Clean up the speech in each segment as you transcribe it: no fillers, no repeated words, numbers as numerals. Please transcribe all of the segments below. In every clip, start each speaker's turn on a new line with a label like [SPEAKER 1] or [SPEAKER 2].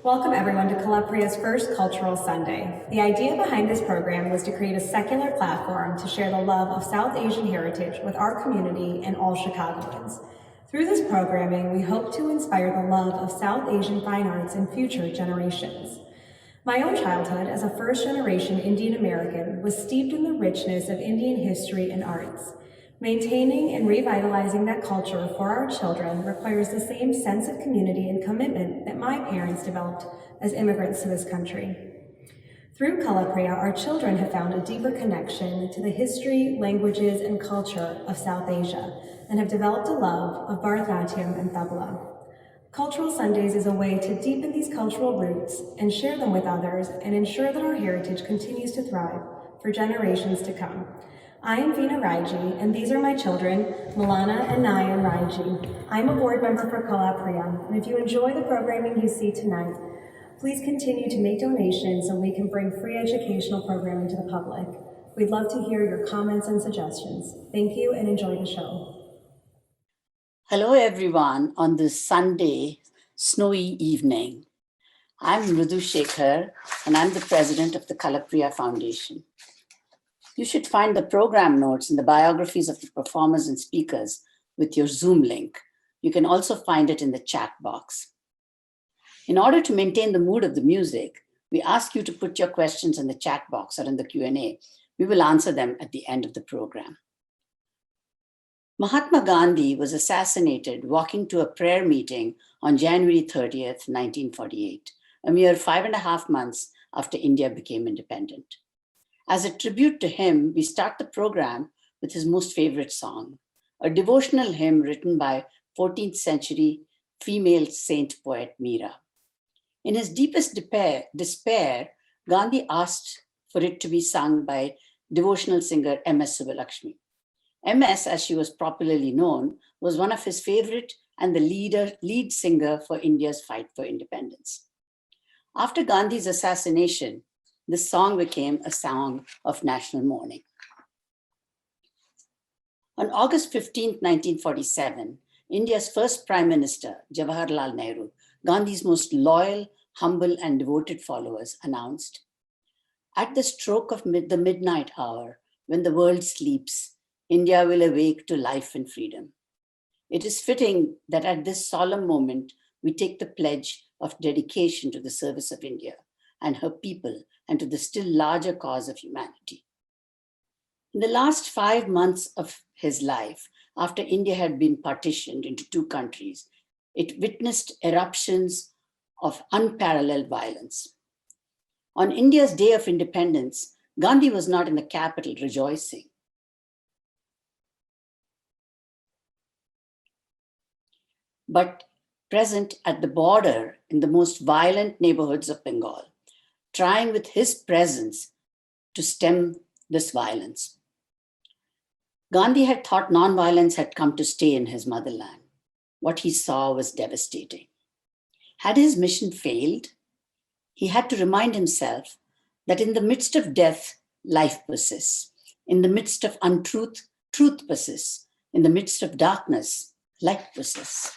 [SPEAKER 1] Welcome everyone to Kalapriya's first Cultural Sunday. The idea behind this program was to create a secular platform to share the love of South Asian heritage with our community and all Chicagoans. Through this programming, we hope to inspire the love of South Asian fine arts in future generations. My own childhood as a first-generation Indian American was steeped in the richness of Indian history and arts. Maintaining and revitalizing that culture for our children requires the same sense of community and commitment that my parents developed as immigrants to this country. Through Kalapriya, our children have found a deeper connection to the history, languages, and culture of South Asia and have developed a love of Bharatanatyam and tabla. Cultural Sundays is a way to deepen these cultural roots and share them with others and ensure that our heritage continues to thrive for generations to come. I am Veena Raiji, and these are my children, Milana and Nayan Raiji. I'm a board member for Kalapriya, and if you enjoy the programming you see tonight, please continue to make donations so we can bring free educational programming to the public. We'd love to hear your comments and suggestions. Thank you and enjoy the show.
[SPEAKER 2] Hello everyone on this Sunday, snowy evening. I'm Mridu Shekhar, and I'm the president of the Kalapriya Foundation. You should find the program notes and the biographies of the performers and speakers with your Zoom link. You can also find it in the chat box. In order to maintain the mood of the music, we ask you to put your questions in the chat box or in the Q&A. We will answer them at the end of the program. Mahatma Gandhi was assassinated walking to a prayer meeting on January 30th, 1948, a mere 5.5 months after India became independent. As a tribute to him, we start the program with his most favorite song, a devotional hymn written by 14th century female saint poet Meera. In his deepest despair, Gandhi asked for it to be sung by devotional singer M.S. Subbulakshmi. M.S., as she was popularly known, was one of his favorite and the lead singer for India's fight for independence. After Gandhi's assassination, this song became a song of national mourning. On August 15, 1947, India's first Prime Minister, Jawaharlal Nehru, Gandhi's most loyal, humble, and devoted followers, announced, "At the stroke of the midnight hour, when the world sleeps, India will awake to life and freedom. It is fitting that at this solemn moment, we take the pledge of dedication to the service of India and her people and to the still larger cause of humanity." In the last 5 months of his life, after India had been partitioned into 2 countries, it witnessed eruptions of unparalleled violence. On India's Day of Independence, Gandhi was not in the capital rejoicing. But present at the border in the most violent neighborhoods of Bengal, trying with his presence to stem this violence. Gandhi had thought nonviolence had come to stay in his motherland. What he saw was devastating. Had his mission failed, he had to remind himself that in the midst of death, life persists. In the midst of untruth, truth persists. In the midst of darkness, light persists.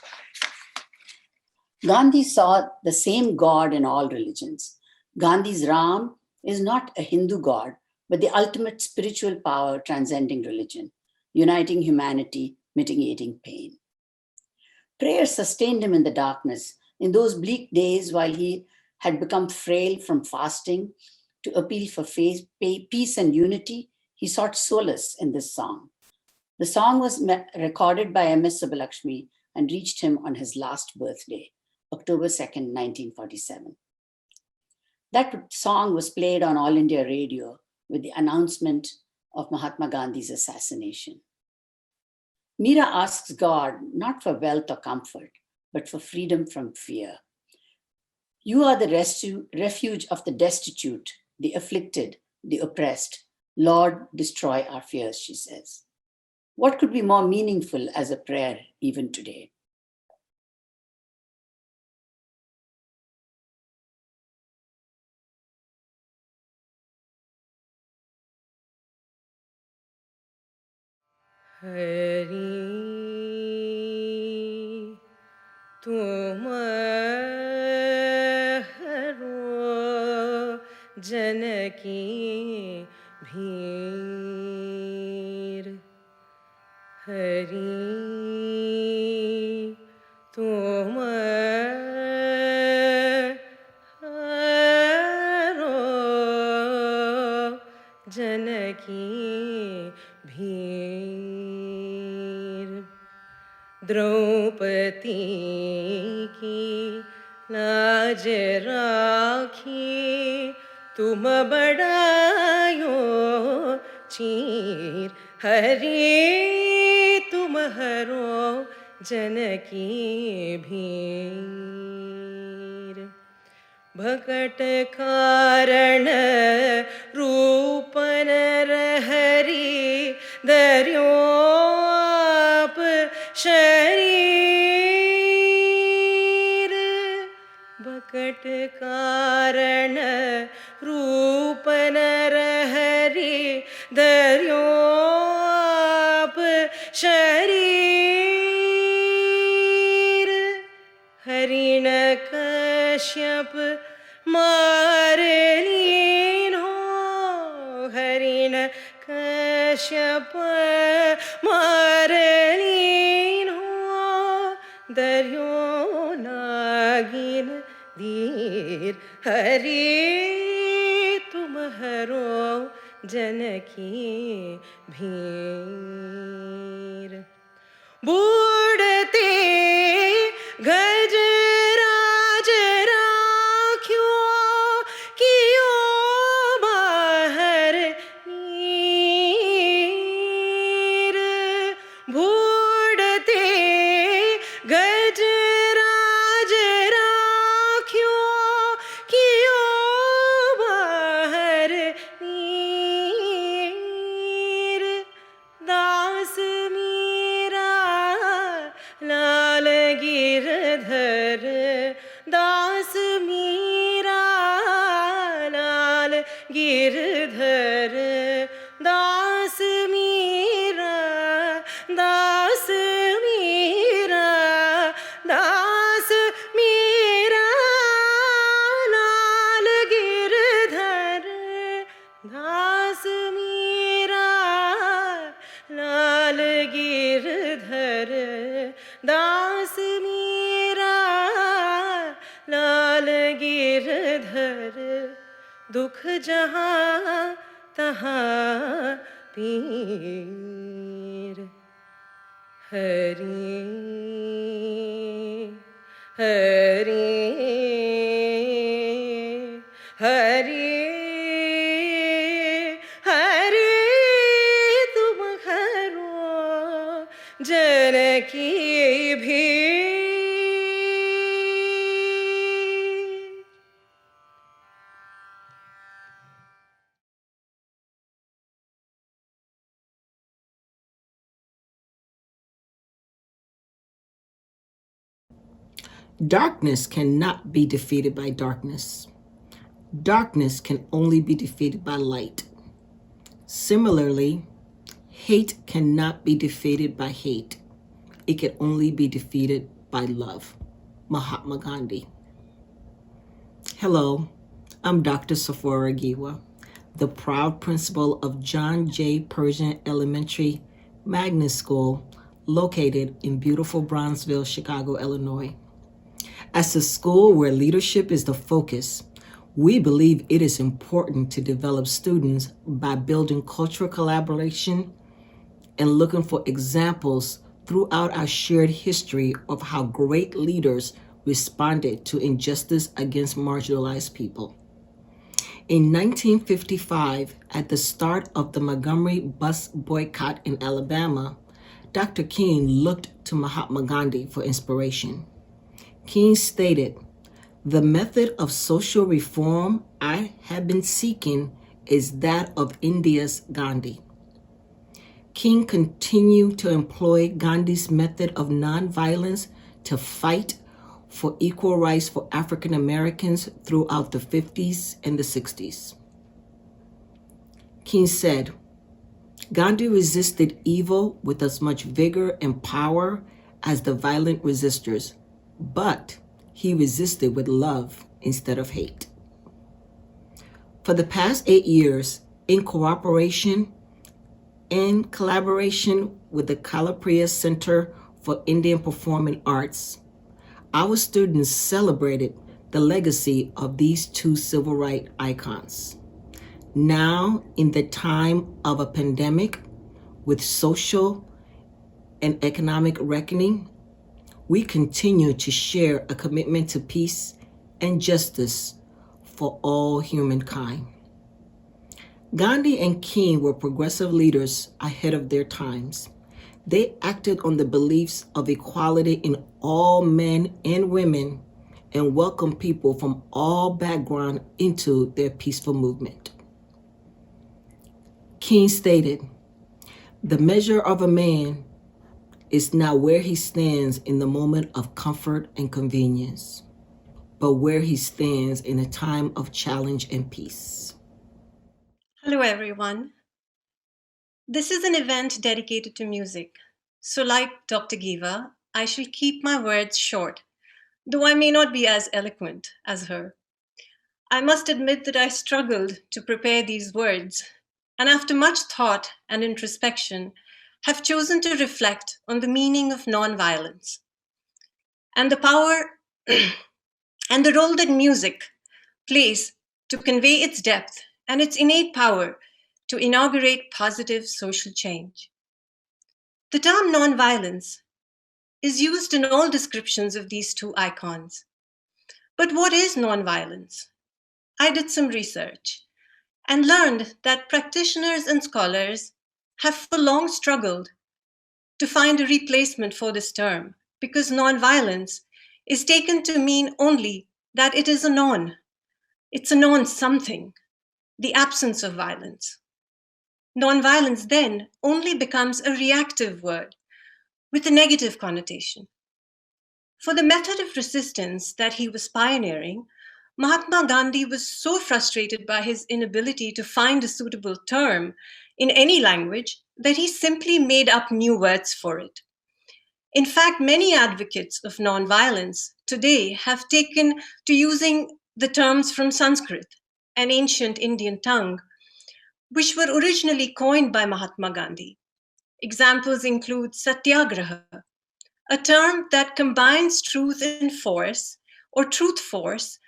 [SPEAKER 2] Gandhi saw the same God in all religions. Gandhi's Ram is not a Hindu God, but the ultimate spiritual power transcending religion, uniting humanity, mitigating pain. Prayer sustained him in the darkness, in those bleak days while he had become frail from fasting. To appeal for faith, peace and unity, he sought solace in this song. The song was recorded by M.S. Subbulakshmi and reached him on his last birthday, October 2nd, 1947. That song was played on All India Radio with the announcement of Mahatma Gandhi's assassination. Meera asks God not for wealth or comfort, but for freedom from fear. "You are the refuge of the destitute, the afflicted, the oppressed. Lord, destroy our fears," she says. What could be more meaningful as a prayer even today?
[SPEAKER 3] Hari tum जनकी भीर हरि तुम हरो जनकी भीर द्रौपदी की लाज राखी तुम बढ़ायो चीर हरि तुम हरो जनकी भीर भकट कारण रूपन रहरी दर्योप शरीर भकट कारण रूपन रहरी दर्योप शरीर हरिण कश्यप मार लीनो हरिण कश्यप मार लीनो दर्यो नागिन धीर हरि तुम हरो जनकी भीर बूढ़ते गजराज राख्यो कियो बाहर नीर बूढ़ते गजराज राख्यो कियो बाहर नीर दास मीरा लाल गिरधर दास मीरा लाल गिरधर दास मीरा दास मीरा दास मीरा लाल गिरधर दास मीरा लाल गिरधर दास मीरा लाल गिरधर दुख जहाँ तहाँ पीर हरि हरि हरि हरि तुम हरो जनकी भीर
[SPEAKER 4] Darkness cannot be defeated by darkness. Darkness can only be defeated by light. Similarly, hate cannot be defeated by hate. It can only be defeated by love. Mahatma Gandhi. Hello, I'm Dr. Sephora Giwa, the proud principal of John J. Pershing Elementary Magnet School, located in beautiful Bronzeville, Chicago, Illinois. As a school where leadership is the focus, we believe it is important to develop students by building cultural collaboration and looking for examples throughout our shared history of how great leaders responded to injustice against marginalized people. In 1955, at the start of the Montgomery bus boycott in Alabama, Dr. King looked to Mahatma Gandhi for inspiration. King stated, "The method of social reform I have been seeking is that of India's Gandhi." King continued to employ Gandhi's method of nonviolence to fight for equal rights for African Americans throughout the 50s and the 60s. King said, "Gandhi resisted evil with as much vigor and power as the violent resistors, but he resisted with love instead of hate." For the past 8 years, in collaboration with the Kalapriya Center for Indian Performing Arts, our students celebrated the legacy of these two civil rights icons. Now, in the time of a pandemic with social and economic reckoning, we continue to share a commitment to peace and justice for all humankind. Gandhi and King were progressive leaders ahead of their times. They acted on the beliefs of equality in all men and women and welcomed people from all backgrounds into their peaceful movement. King stated, "The measure of a man is not where he stands in the moment of comfort and convenience, but where he stands in a time of challenge and peace."
[SPEAKER 5] Hello, everyone. This is an event dedicated to music. So like Dr. Giva, I shall keep my words short, though I may not be as eloquent as her. I must admit that I struggled to prepare these words, and after much thought and introspection, have chosen to reflect on the meaning of nonviolence and the power and the role that music plays to convey its depth and its innate power to inaugurate positive social change. The term nonviolence is used in all descriptions of these two icons. But what is nonviolence? I did some research and learned that practitioners and scholars have for long struggled to find a replacement for this term because nonviolence is taken to mean only that it is a non. It's a non-something, the absence of violence. Nonviolence then only becomes a reactive word with a negative connotation. For the method of resistance that he was pioneering, Mahatma Gandhi was so frustrated by his inability to find a suitable term in any language that he simply made up new words for it. In fact, many advocates of nonviolence today have taken to using the terms from Sanskrit, an ancient Indian tongue, which were originally coined by Mahatma Gandhi. Examples include satyagraha, a term that combines truth and force, or truth force,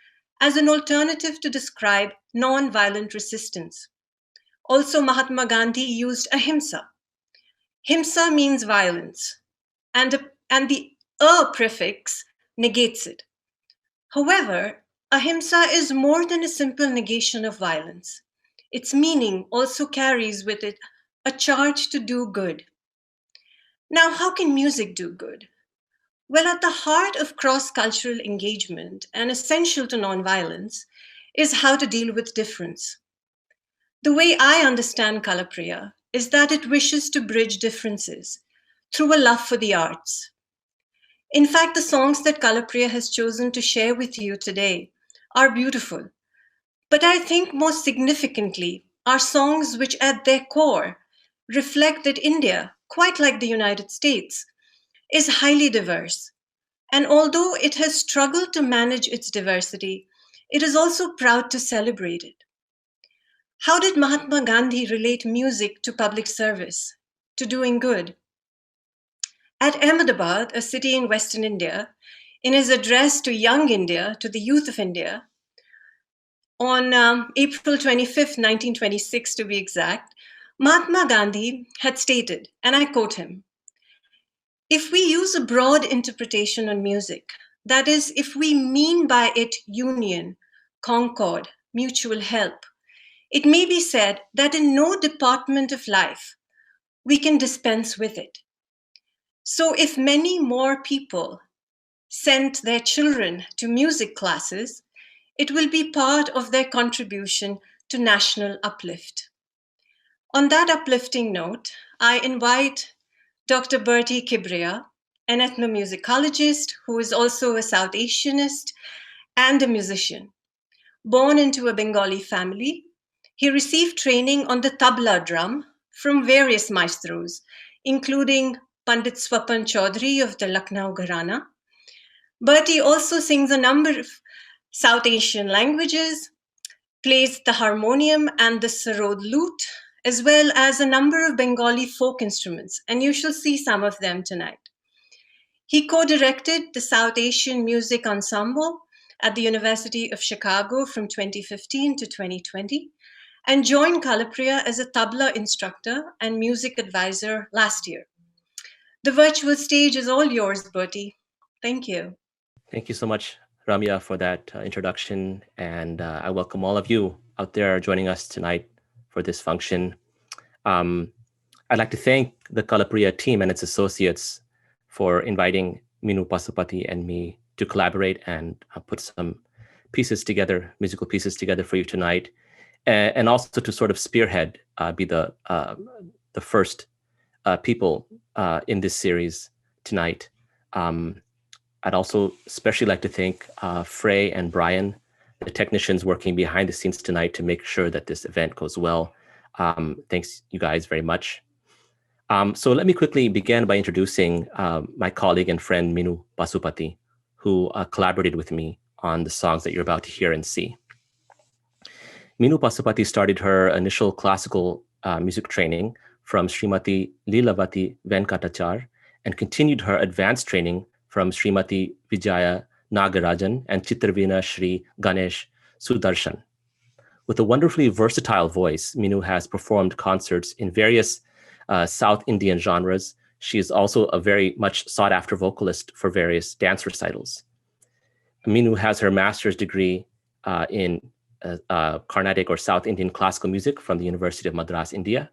[SPEAKER 5] as an alternative to describe non-violent resistance. Also, Mahatma Gandhi used ahimsa. Himsa means violence, and the prefix negates it. However, ahimsa is more than a simple negation of violence. Its meaning also carries with it a charge to do good. Now, how can music do good? Well, at the heart of cross-cultural engagement and essential to nonviolence is how to deal with difference. The way I understand Kalapriya is that it wishes to bridge differences through a love for the arts. In fact, the songs that Kalapriya has chosen to share with you today are beautiful. But I think most significantly are songs which at their core reflect that India, quite like the United States, is highly diverse. And although it has struggled to manage its diversity, it is also proud to celebrate it. How did Mahatma Gandhi relate music to public service, to doing good? At Ahmedabad, a city in Western India, in his address to Young India, to the youth of India, on April 25th, 1926 to be exact, Mahatma Gandhi had stated, and I quote him, "If we use a broad interpretation on music, that is, if we mean by it union, concord, mutual help, it may be said that in no department of life we can dispense with it. So if many more people sent their children to music classes, it will be part of their contribution to national uplift." On that uplifting note, I invite Dr. Bertie Kibreah, an ethnomusicologist who is also a South Asianist and a musician. Born into a Bengali family, he received training on the tabla drum from various maestros, including Pandit Swapan Chaudhuri of the Lucknow gharana. Bertie also sings a number of South Asian languages plays the harmonium and the sarod lute, as well as a number of Bengali folk instruments, and you shall see some of them tonight. He co-directed the South Asian Music Ensemble at the University of Chicago from 2015 to 2020, and joined Kalapriya as a tabla instructor and music advisor last year. The virtual stage is all yours, Bertie. Thank you.
[SPEAKER 6] Thank you so much, Ramya, for that introduction. And I welcome all of you out there joining us tonight for this function. I'd like to thank the Kalapriya team and its associates for inviting Minu Pasupati and me to collaborate and put some pieces together, musical pieces together for you tonight, and also to sort of spearhead, be the first people in this series tonight. I'd also especially like to thank Frey and Brian, the technicians working behind the scenes tonight to make sure that this event goes well. Thanks you guys very much. So let me quickly begin by introducing my colleague and friend Minu Pasupati, who collaborated with me on the songs that you're about to hear and see. Minu Pasupati started her initial classical music training from Srimati Leelavati Venkatachar and continued her advanced training from Srimati Vijaya Nagarajan and Chitravina Shri Ganesh Sudarshan. With a wonderfully versatile voice, Minu has performed concerts in various South Indian genres. She is also a very much sought after vocalist for various dance recitals. Minu has her master's degree in Carnatic or South Indian classical music from the University of Madras, India.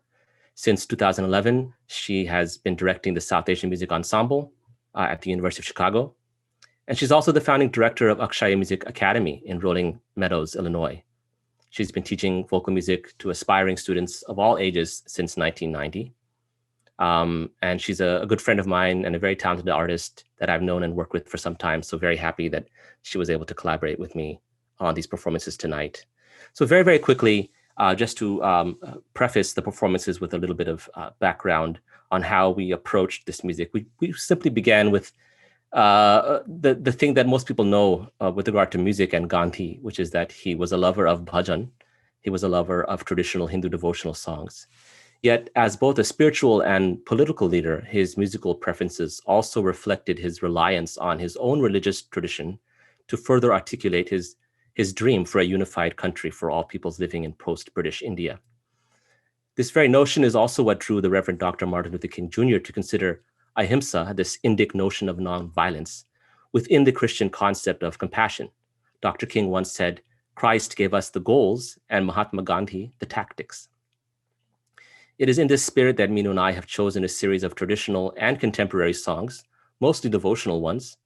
[SPEAKER 6] Since 2011, she has been directing the South Asian Music Ensemble at the University of Chicago. And she's also the founding director of Akshaya Music Academy in Rolling Meadows, Illinois. She's been teaching vocal music to aspiring students of all ages since 1990. And she's a good friend of mine and a very talented artist that I've known and worked with for some time. So very happy that she was able to collaborate with me on these performances tonight. So very, very quickly, just to preface the performances with a little bit of background on how we approached this music. We simply began with the thing that most people know with regard to music and Gandhi, which is that he was a lover of bhajan. He was a lover of traditional Hindu devotional songs. Yet, as both a spiritual and political leader, his musical preferences also reflected his reliance on his own religious tradition to further articulate his dream for a unified country for all peoples living in post-British India. This very notion is also what drew the Reverend Dr. Martin Luther King Jr. to consider ahimsa, this Indic notion of nonviolence, within the Christian concept of compassion. Dr. King once said, "Christ gave us the goals and Mahatma Gandhi the tactics." It is in this spirit that Minu and I have chosen a series of traditional and contemporary songs, mostly devotional ones,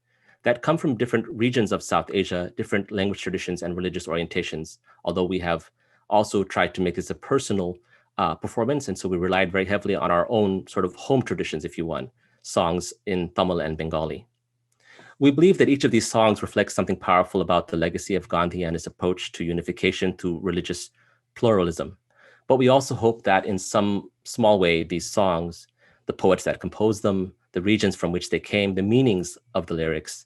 [SPEAKER 6] that come from different regions of South Asia, different language traditions and religious orientations, although we have also tried to make this a personal performance. And so we relied very heavily on our own sort of home traditions, if you want, songs in Tamil and Bengali. We believe that each of these songs reflects something powerful about the legacy of Gandhi and his approach to unification through religious pluralism. But we also hope that in some small way, these songs, the poets that composed them, the regions from which they came, the meanings of the lyrics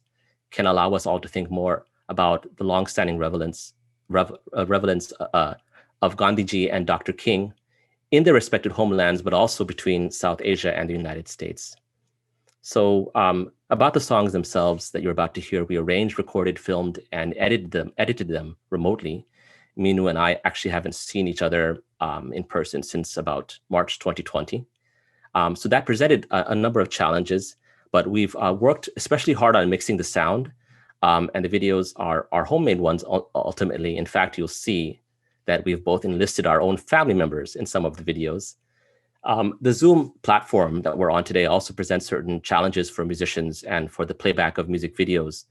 [SPEAKER 6] can allow us all to think more about the longstanding relevance of Gandhiji and Dr. King in their respective homelands, but also between South Asia and the United States. So about the songs themselves that you're about to hear, we arranged, recorded, filmed, and edited them remotely. Minu and I actually haven't seen each other in person since about March 2020. So that presented a number of challenges, but we've worked especially hard on mixing the sound, and the videos are homemade ones ultimately. In fact, you'll see that we've both enlisted our own family members in some of the videos. The Zoom platform that we're on today also presents certain challenges for musicians and for the playback of music videos.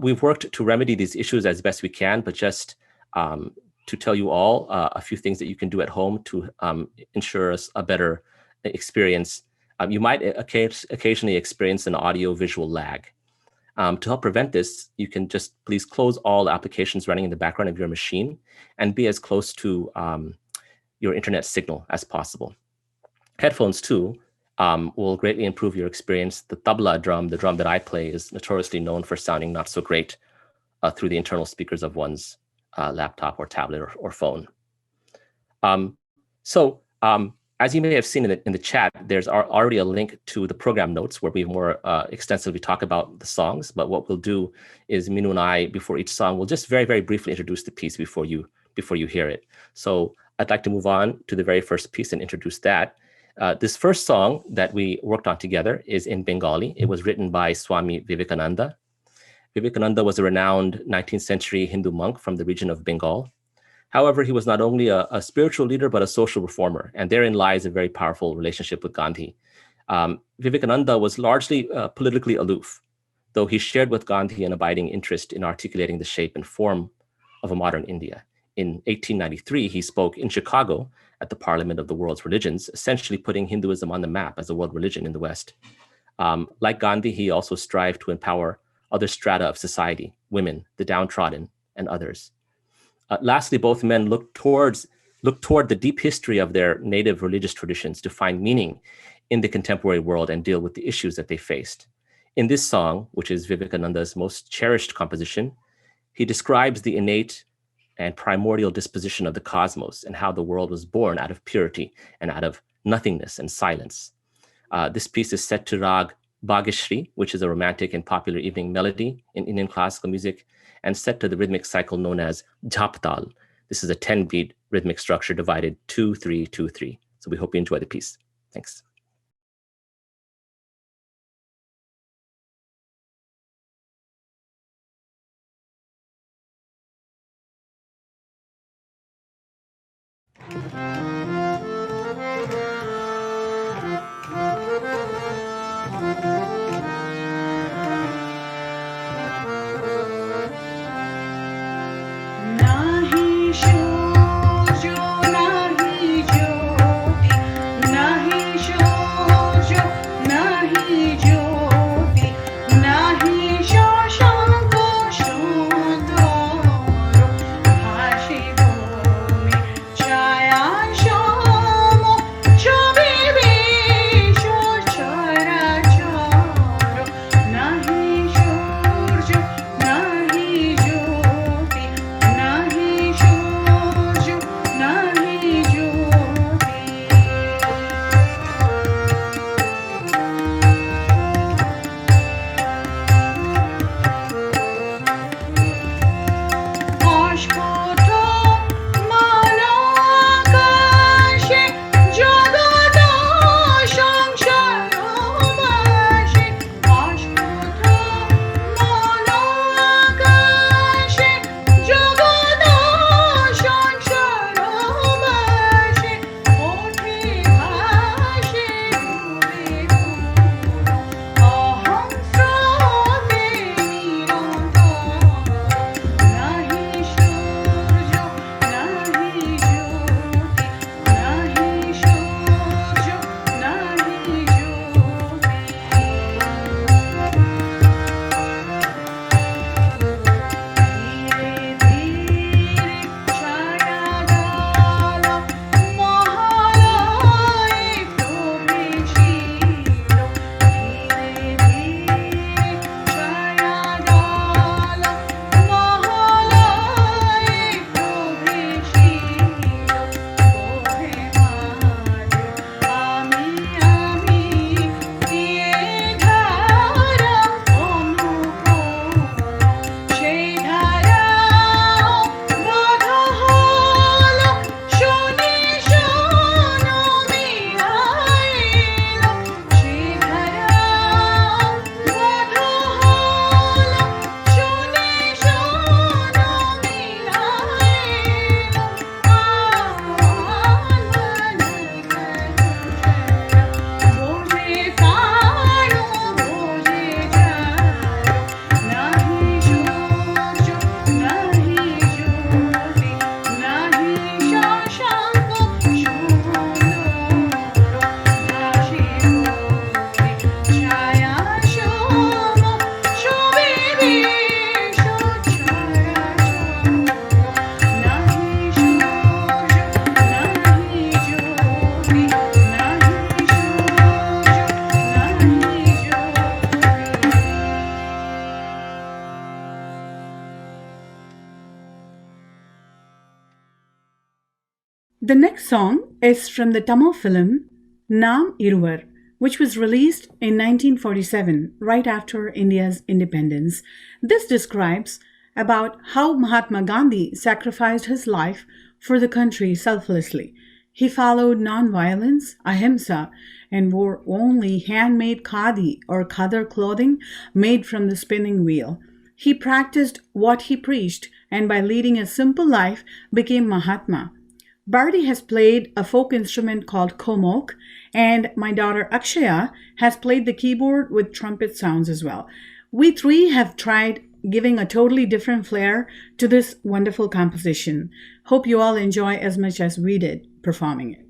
[SPEAKER 6] We've worked to remedy these issues as best we can, but just to tell you all a few things that you can do at home to ensure us a better experience. You might occasionally experience an audio-visual lag. To help prevent this, you can just please close all applications running in the background of your machine and be as close to your internet signal as possible. Headphones too will greatly improve your experience. The tabla drum, the drum that I play, is notoriously known for sounding not so great through the internal speakers of one's laptop or tablet or phone. So as you may have seen in the chat, there's already a link to the program notes where we more extensively talk about the songs. But what we'll do is Minu and I, before each song, we'll just very, very briefly introduce the piece before you hear it. So I'd like to move on to the very first piece and introduce that. This first song that we worked on together is in Bengali. It was written by Swami Vivekananda. Vivekananda was a renowned 19th century Hindu monk from the region of Bengal. However, he was not only a spiritual leader, but a social reformer. And therein lies a very powerful relationship with Gandhi. Vivekananda was largely politically aloof, though he shared with Gandhi an abiding interest in articulating the shape and form of a modern India. In 1893, he spoke in Chicago at the Parliament of the World's Religions, essentially putting Hinduism on the map as a world religion in the West. Like Gandhi, he also strived to empower other strata of society, women, the downtrodden, and others. Lastly, both men looked toward the deep history of their native religious traditions to find meaning in the contemporary world and deal with the issues that they faced. In this song, which is Vivekananda's most cherished composition, he describes the innate and primordial disposition of the cosmos and how the world was born out of purity and out of nothingness and silence. This piece is set to Rag Bhageshri, which is a romantic and popular evening melody in Indian classical music, and set to the rhythmic cycle known as Jhaptal. This is a 10-beat rhythmic structure divided 2-3-2-3. So we hope you enjoy the piece. Thanks.
[SPEAKER 7] The next song is from the Tamil film Nam Iruvar, which was released in 1947, right after India's independence. This describes about how Mahatma Gandhi sacrificed his life for the country selflessly. He followed non-violence, ahimsa, and wore only handmade khadi or khadar clothing made from the spinning wheel. He practiced what he preached, and by leading a simple life became Mahatma. Bertie has played a folk instrument called komok, and my daughter Akshaya has played the keyboard with trumpet sounds as well. We three have tried giving a totally different flair to this wonderful composition. Hope you all enjoy as much as we did performing it.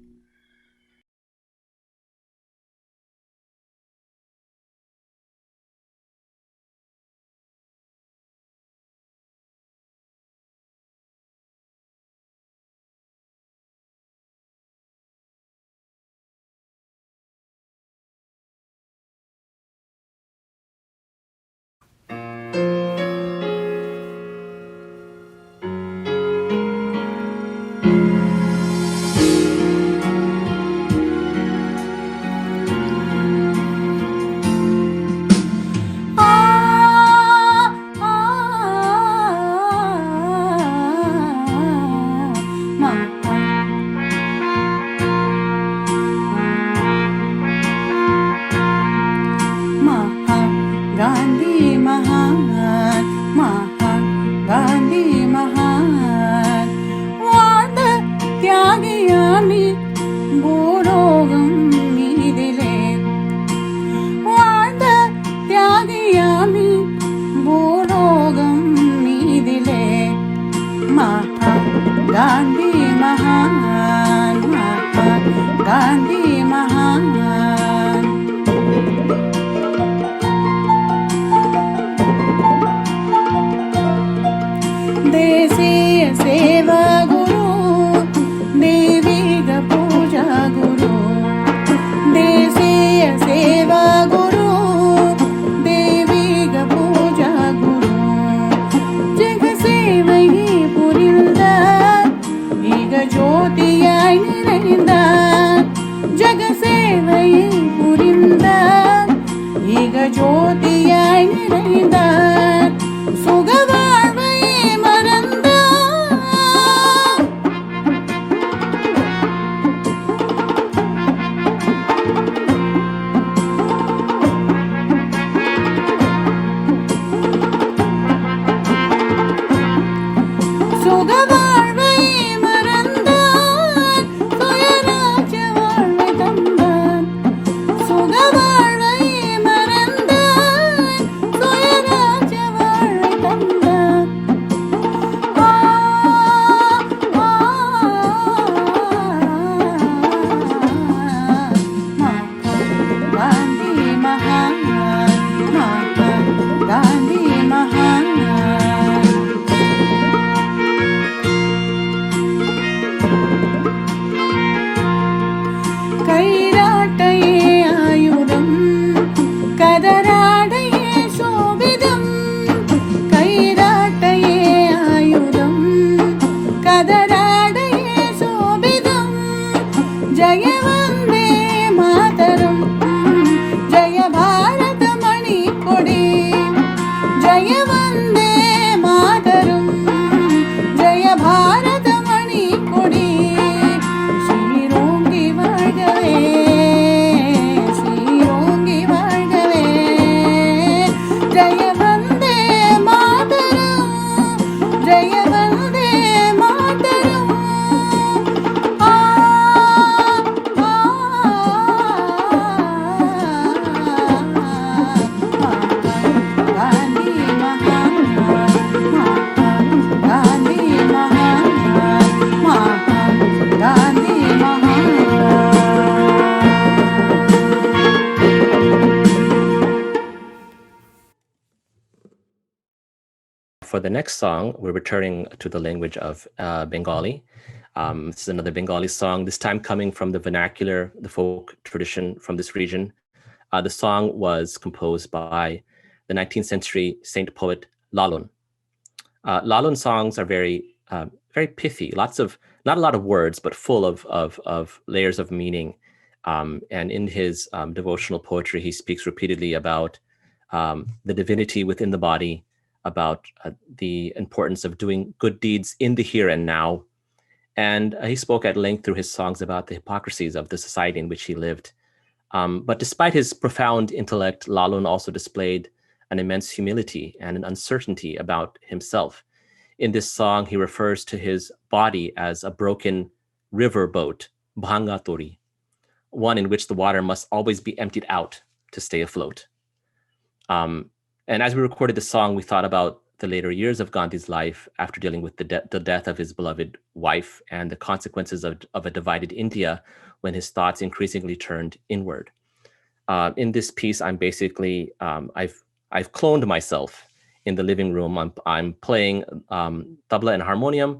[SPEAKER 6] For the next song, we're returning to the language of Bengali. This is another Bengali song, this time coming from the vernacular, the folk tradition from this region. The song was composed by the 19th century saint poet Lalun. Lalun songs are very very pithy, not a lot of words, but full of layers of meaning. And in his devotional poetry, he speaks repeatedly about the divinity within the body, about the importance of doing good deeds in the here and now. And he spoke at length through his songs about the hypocrisies of the society in which he lived. But despite his profound intellect, Lalun also displayed an immense humility and an uncertainty about himself. In this song, he refers to his body as a broken river boat, bhanga tori, one in which the water must always be emptied out to stay afloat. And as we recorded the song, we thought about the later years of Gandhi's life after dealing with the death of his beloved wife and the consequences of a divided India when his thoughts increasingly turned inward. In this piece, I'm basically, I've cloned myself in the living room. I'm playing tabla and harmonium,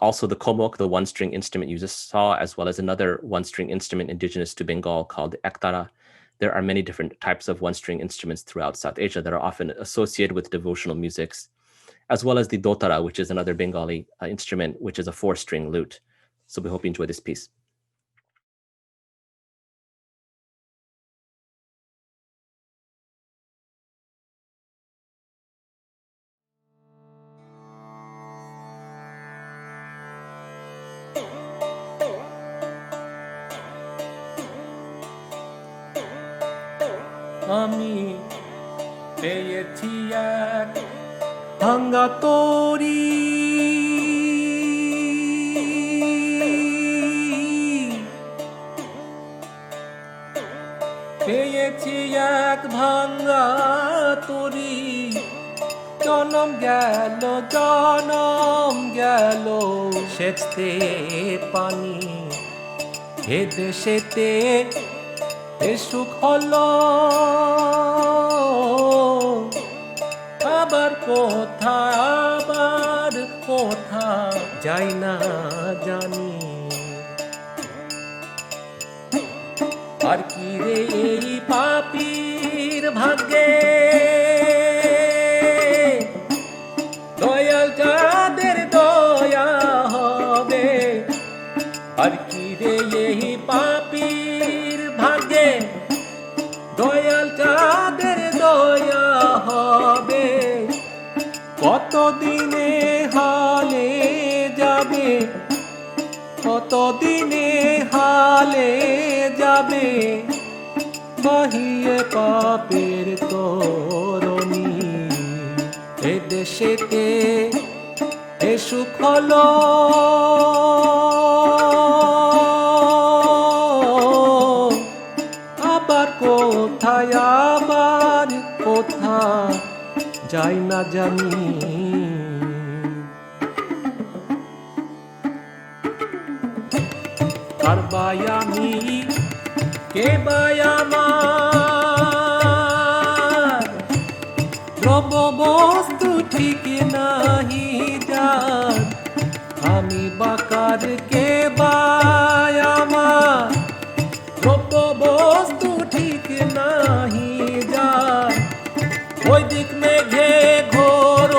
[SPEAKER 6] also the komok, the one-string instrument you just saw, as well as another one-string instrument indigenous to Bengal called the ektara. There are many different types of one-string instruments throughout South Asia that are often associated with devotional musics, as well as the dotara, which is another Bengali instrument, which is a 4-string lute. So we hope you enjoy this piece.
[SPEAKER 8] আমি পেয়েছি এক ভাঙ্গা তরি, পেয়েছি এক ভাঙ্গা তরি, জনম গেল সেচতে পানি, এ দেশেতে এ সুখ হলো আবার কোথা যাই না জানি। আর কি রে এই পাপীর ভাগ্যে, দয়াল যাদের দয়া হবে। আর কি রে এই পাপীর ভাগ্যে, দয়াল যাদের দয়া হবে। কতদিনে হালে যাবে, কতদিনে হালে যাবে, বাহিয়ে পাপের তরণী। এ দেশেতে এ সুখ হলো আবার কোথায়, আবার কোথায় যাই না জানি। কার বাই আমি, কে বাই আমার, দ্রব্য বস্তু ঠিক নাহি যার, আমি বাকার কে বাই আমার, দ্রব্য বস্তু ঠিক নাহি যার। ওই দিক মেঘে ঘোর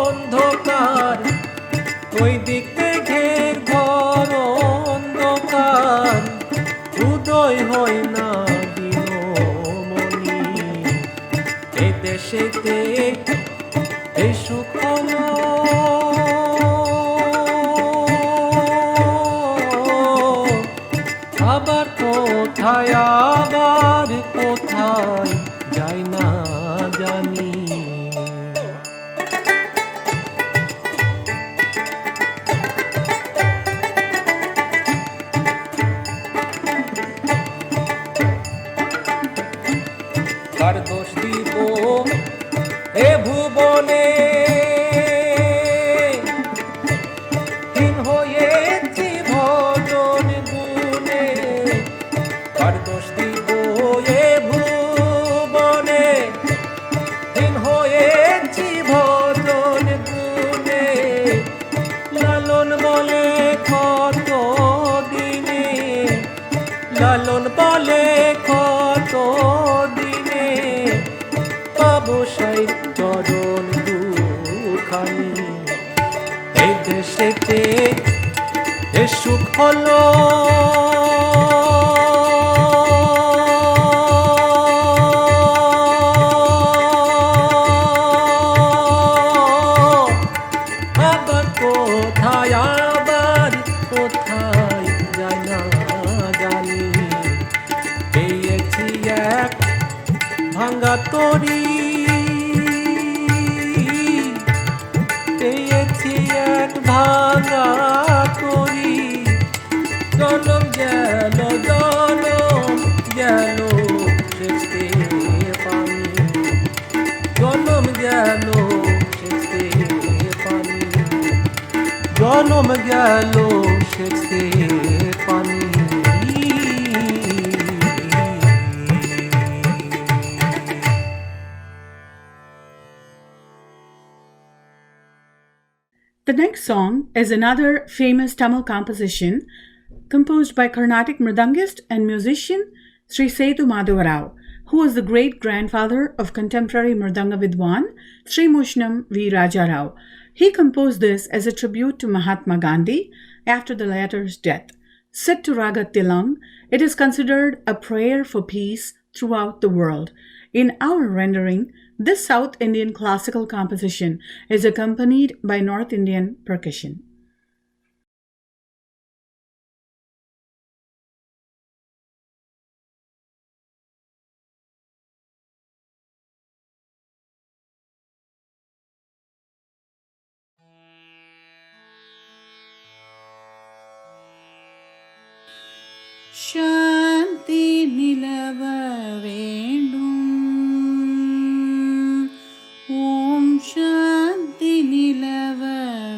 [SPEAKER 8] অন্ধকার, ওই দিক মেঘে ঘোর অন্ধকার, উদয় হয় না দিনমণি। এ দেশেতে এই সুখ হলো আবার কোথায়, আবার কোথায় যাই না জানি। কার দোষ দিব এ ভুবনে, হীন হয়েছি ভজন গুণে। কার দোষ দিব এ ভুবনে, হীন হয়েছি ভজন গুণে। লালন বলে কত দিনে, লালন বলে কত দিনে, পাবো সেই চরণ দুখানি। এই দেশে বাড়িতে এ সুখ হলো আবার কোথায় আবার কোথায় যায় না জানি পেয়েছি এক ভাঙা তরি পেয়েছি এক ভাঙা তরি জনম গেল শেষে পানি জনম গেল শেষে পানি জনম গেল শেষে পানি
[SPEAKER 7] The next song is another famous Tamil composition composed by Carnatic mridangist and musician Sri Sethu Madhava Rao, who was the great-grandfather of contemporary mridanga vidwan Sri Mushnam V. Raja Rao. He composed this as a tribute to Mahatma Gandhi after the latter's death. Set to Raga Tilang, it is considered a prayer for peace throughout the world. In our rendering, this South Indian classical composition is accompanied by North Indian percussion.
[SPEAKER 9] சாந்தி நிலவ வேண்டும் ஓம் சாந்தி நிலவ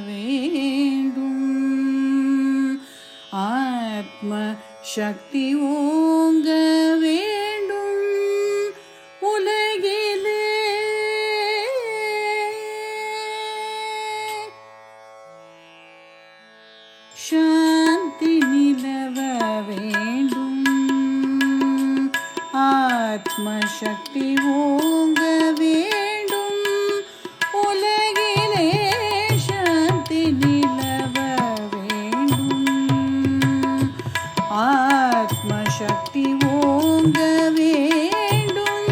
[SPEAKER 9] வேண்டும் ஆத்ம சக்தி ஓங்க வேண்டும் உலகிலே சாந்தி நிலவ வேண்டும் ஆத்ம சக்தி ஓங்க வேண்டும் உலகிலே சாந்தி நிலவ வேண்டும் ஆத்ம சக்தி ஓங்க வேண்டும்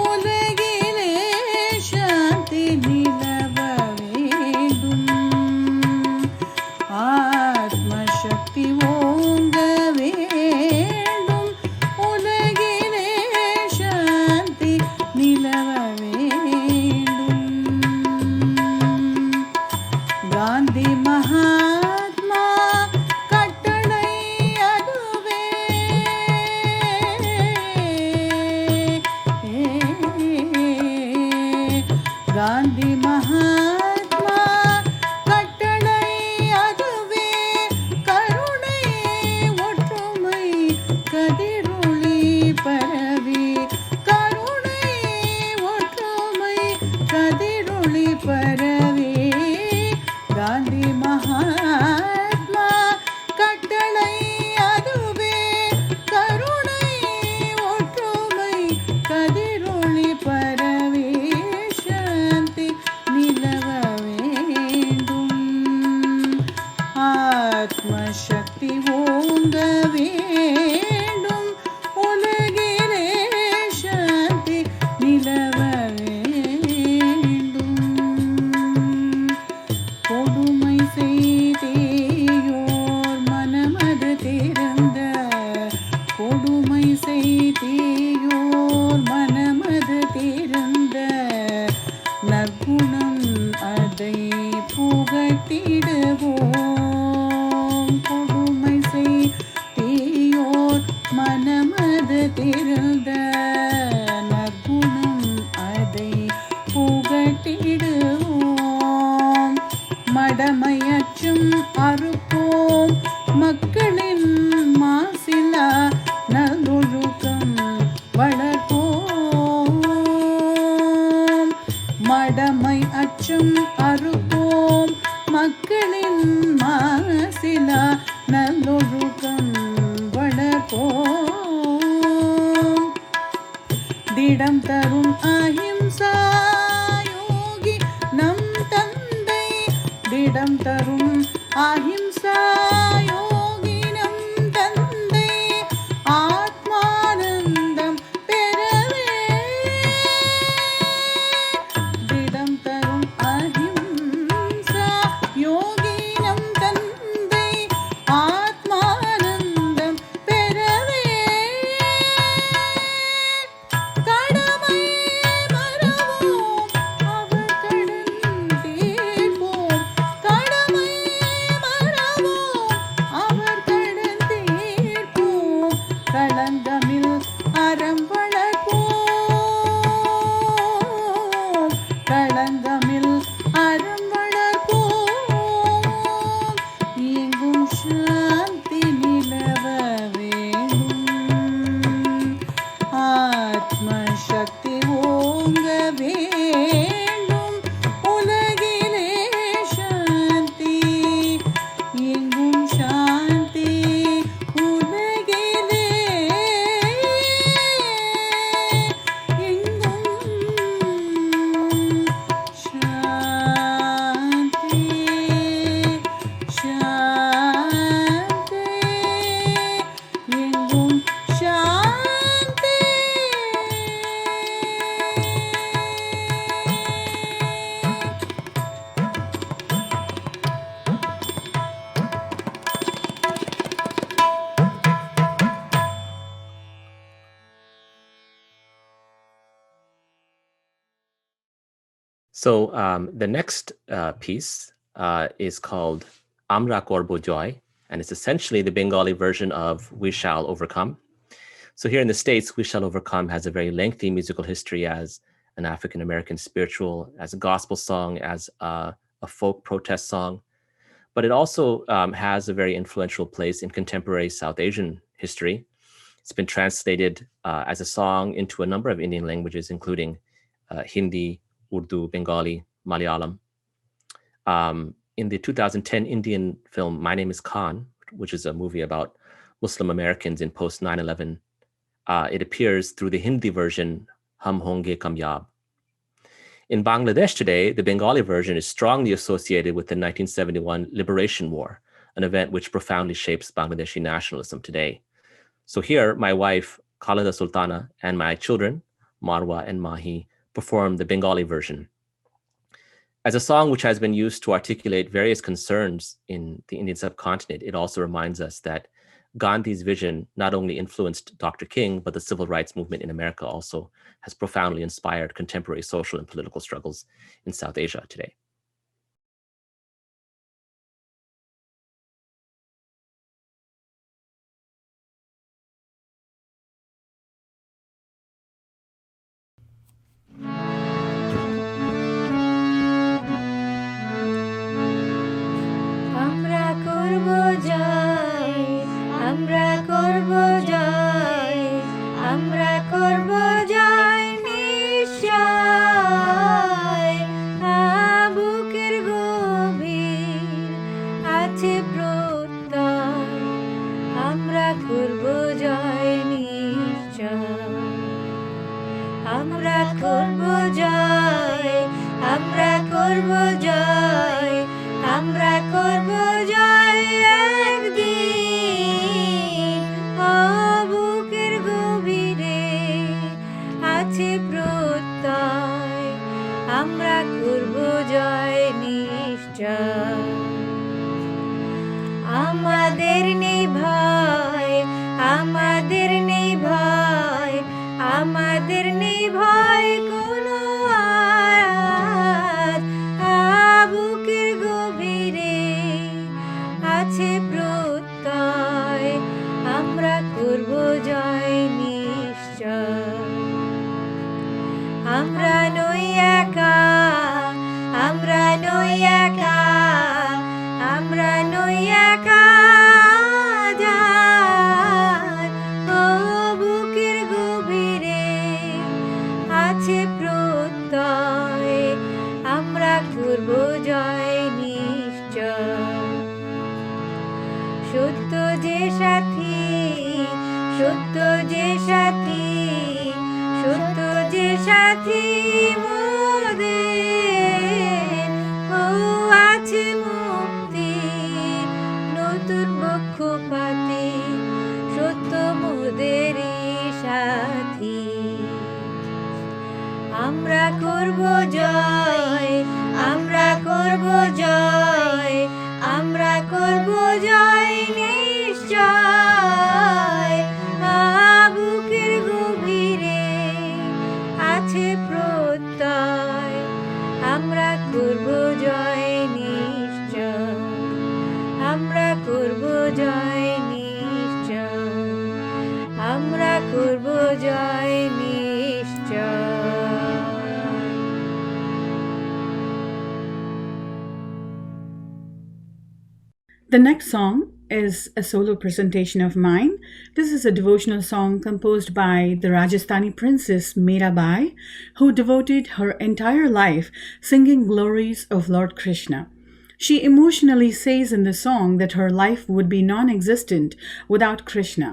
[SPEAKER 9] உலகிலே சாந்தி நிலவ வேண்டும் ஆத்ம சக்தி ஓங்க வேண்டும் உலகிலே சாந்தி நிலவ வேண்டும் காந்தி மகாத்மா கட்டளை அதுவே காந்தி மகாத்மா கட்டளை அதுவே கருணை ஒற்றுமை கதிரொளி பரவி கருணை ஒற்றுமை கதிரொளி பரவி காந்தி மகாத்மா கட்டளை அதுவே கருணை ஒற்றுமை கதிரொளி பரவி சாந்தி நிலவ வேண்டும் ஆத்ம சக்தி ஓங்க வேண்டும் உலகிலே சாந்தி நிலவ வேண்டும் கொடுமை செய்தேயோர் மனமது திறந்த கொடுமை செய்தேயோர் மனமது திறந்த நற்குணம் அதை புகட்டிடுவோம் கொடுமை செய்தேயோர் மனமது திறந்த நற்குணம் அதை புகட்டிடுவோம் மடமையற்றும் அறுப்போம் மக்களின் மாசிலா நல்லொழுக்கம் வளர்ப்போம் மடமை அச்சம் அறுப்போம் மக்களின் மாசிலா நல்லொழுக்கம் வளர்ப்போம் திடம் தரும் அஹிம்சா யோகி நம் தந்தை திடம் தரும் அஹிம்சா யோகினம் தந்தை ஆத்மானந்தம் பெறவே திடம் தரும் அஹிம்சா யோகினம் தந்தை ஆத்மானந்தம் பெறவே கடமை மறவோம் அவர் கடன் தீர்ப்போம் கடமை மறவோம் அவர் கடன் தீர்ப்போம் களங்கமில் அறம் வளர்ப்போம் களங்கமில் அறம் வளர்ப்போம் எங்கும் சாந்தி நிலவ வேண்டும் ஆத்ம சக்தி ஓங்க வேண்டும் உலகிலே சாந்தி எங்கும் சாந்தி உலகிலே எங்கும் சாந்தி சாந்தி எங்கும் சாந்தி.
[SPEAKER 6] So the next piece is called Amra Korbo Joy, and it's essentially the Bengali version of We Shall Overcome. So here in the States, We Shall Overcome has a very lengthy musical history as an African-American spiritual, as a gospel song, as a folk protest song. But it also has a very influential place in contemporary South Asian history. It's been translated as a song into a number of Indian languages, including Hindi, Urdu, Bengali, Malayalam. In the 2010 Indian film My Name is Khan, which is a movie about Muslim Americans in post 9/11, it appears through the Hindi version, Hum Honge Kamyab. In Bangladesh today, the Bengali version is strongly associated with the 1971 Liberation War, an event which profoundly shapes Bangladeshi nationalism today. So here, my wife, Khalida Sultana, and my children, Marwa and Mahi, perform the Bengali version. As a song which has been used to articulate various concerns in the Indian subcontinent, it also reminds us that Gandhi's vision not only influenced Dr. King, but the civil rights movement in America also has profoundly inspired contemporary social and political struggles in South Asia today.
[SPEAKER 10] আমরা করব জয় আমরা করব জয় আমরা করব জয় নিশ্চয় বুকের গভীর আছে প্রত্যয় আমরা করব জয় নিশ্চয় আমরা করব জয় আমরা করব জয় আমরা করব জয় একদিন বুকের গভীরে আছে প্রত্যয় আমরা করব জয় নিশ্চয় আমাদের নেই ভয় আমাদের নেই ভয় আমাদের নেই ভয় কোনো আজ বুকের গভীরে আছে প্রত্যয় আমরা করব জয় নিশ্চয় আমরা নই একা আমরা নই একা আমরা নই একা বুকের গভীরে আছে প্রত্যয় আমরা করব জয় নিশ্চয় সত্য যে সাথী সত্য যে সাথী সত্য যে সাথী মোদের আছে মুক্তি পক্ষপাতে সত্য মোদেরই সাথী। আমরা করব জয়, আমরা করব জয়, আমরা করব জয় নিশ্চয়। বুকের গভীরে আছে প্রত্যয়, আমরা করব জয় নিশ্চয়, আমরা করব জয় নিশ্চয়, আমরা করব জয় নিশ্চয়।
[SPEAKER 7] The next song is a solo presentation of mine. This is a devotional song composed by the Rajasthani princess Mirabai, who devoted her entire life singing glories of Lord Krishna. She emotionally says in the song that her life would be non-existent without Krishna.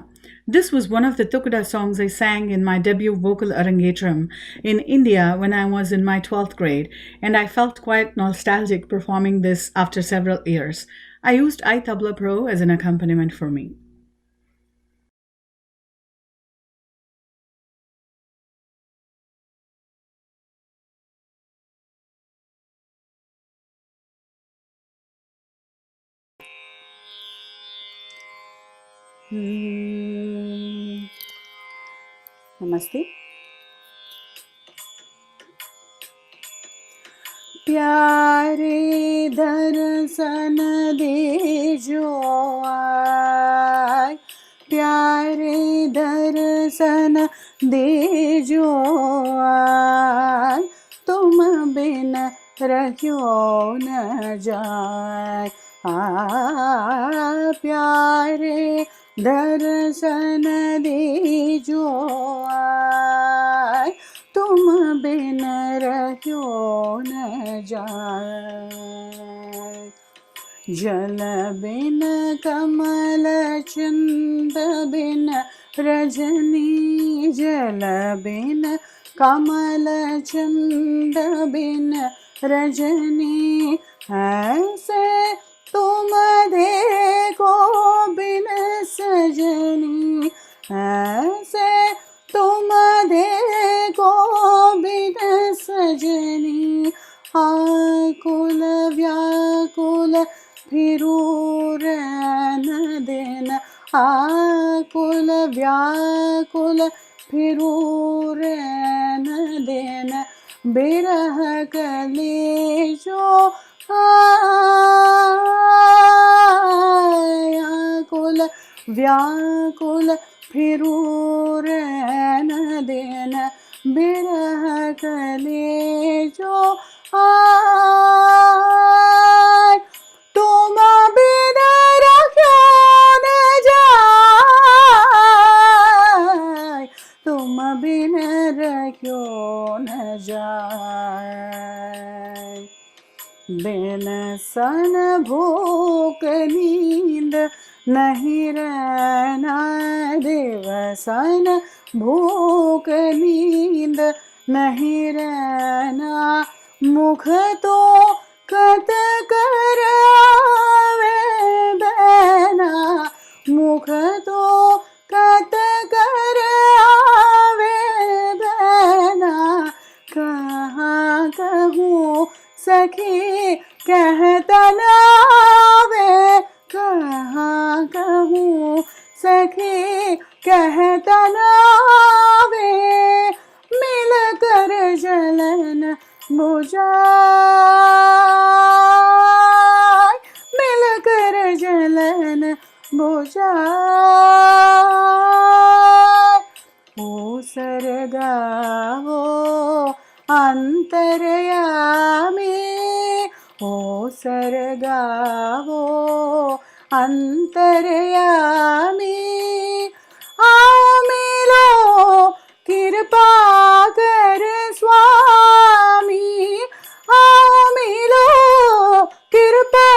[SPEAKER 7] This was one of the Tukda songs I sang in my debut vocal arangetram in India when I was in my 12th grade, and I felt quite nostalgic performing this after several years. I used iTabla Pro as an accompaniment for me. Namaste. प्यारे दर्शन दे जो आए, प्यारे दर्शन दे जो आए, तुम बिन रहो न जाए। प्यारे दर्शन दे जो आए, तुम बिन रहो न जाए। जल बिन कमल चंद बिन रजनी, जल बिन कमल चंद बिन रजनी, ऐसे तुम देखो बिन सजनी, ऐसे तुम देखो बिन सजनी। आकुल व्याकुल फिरू रैन दिन, आकुल व्याकुल फिरू रैन दिन, बिरह कलेजो आकुल व्याकुल फिरू रैन दिन, बिरह कलेजो आए। तुम बिन रखो न जाए, तुम बिन रखो न जाए। बिन सन भूख नींद नहीं रहना, दिवसन भूख नींद नहीं रहना। मुख तो कत कर आवे बहना, मुख तो कत कर आवे बहना। कहाँ कहूँ सखी कहता नावे, कहाँ कहूँ सखी कहता नावे। मिल कर जलन बुझाए, मिल कर जलन बुझाए। ओ सरगावो अंतरयामी, ओ सरगावो अंतरयामी। आओ मिलो कृपा कर स्वामी, आओ मिलो कृपा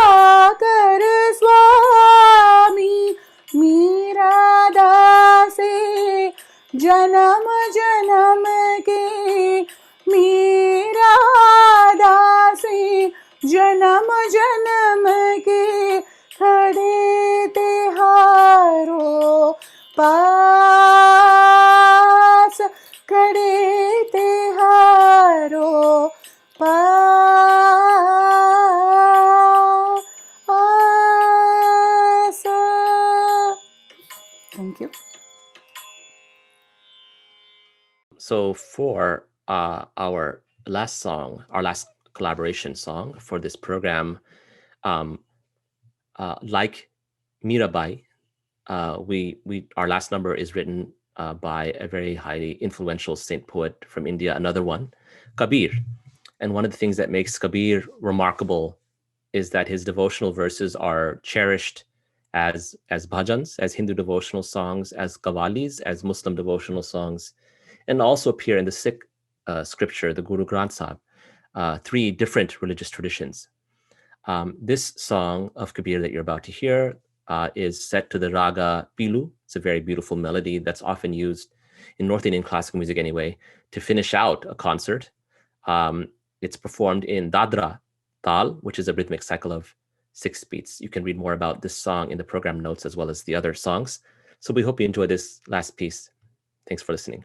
[SPEAKER 7] कर स्वामी। मीरा दासी जन्म जन्म की, मीरा दासी जन्म जन्म की, खड़े तिहार Thank you.
[SPEAKER 6] So for our last song, our last collaboration song for this program, like Mirabai, our last number is written by a very highly influential saint poet from India, another one, Kabir. And one of the things that makes Kabir remarkable is that his devotional verses are cherished as bhajans, as Hindu devotional songs, as qawwalis, as Muslim devotional songs, and also appear in the Sikh scripture, the Guru Granth Sahib, 3 different religious traditions. This song of Kabir that you're about to hear is set to the raga Pilu. It's a very beautiful melody that's often used in North Indian classical music anyway, to finish out a concert. It's performed in Dadra Tal, which is a rhythmic cycle of 6 beats. You can read more about this song in the program notes as well as the other songs. So we hope you enjoy this last piece. Thanks for listening.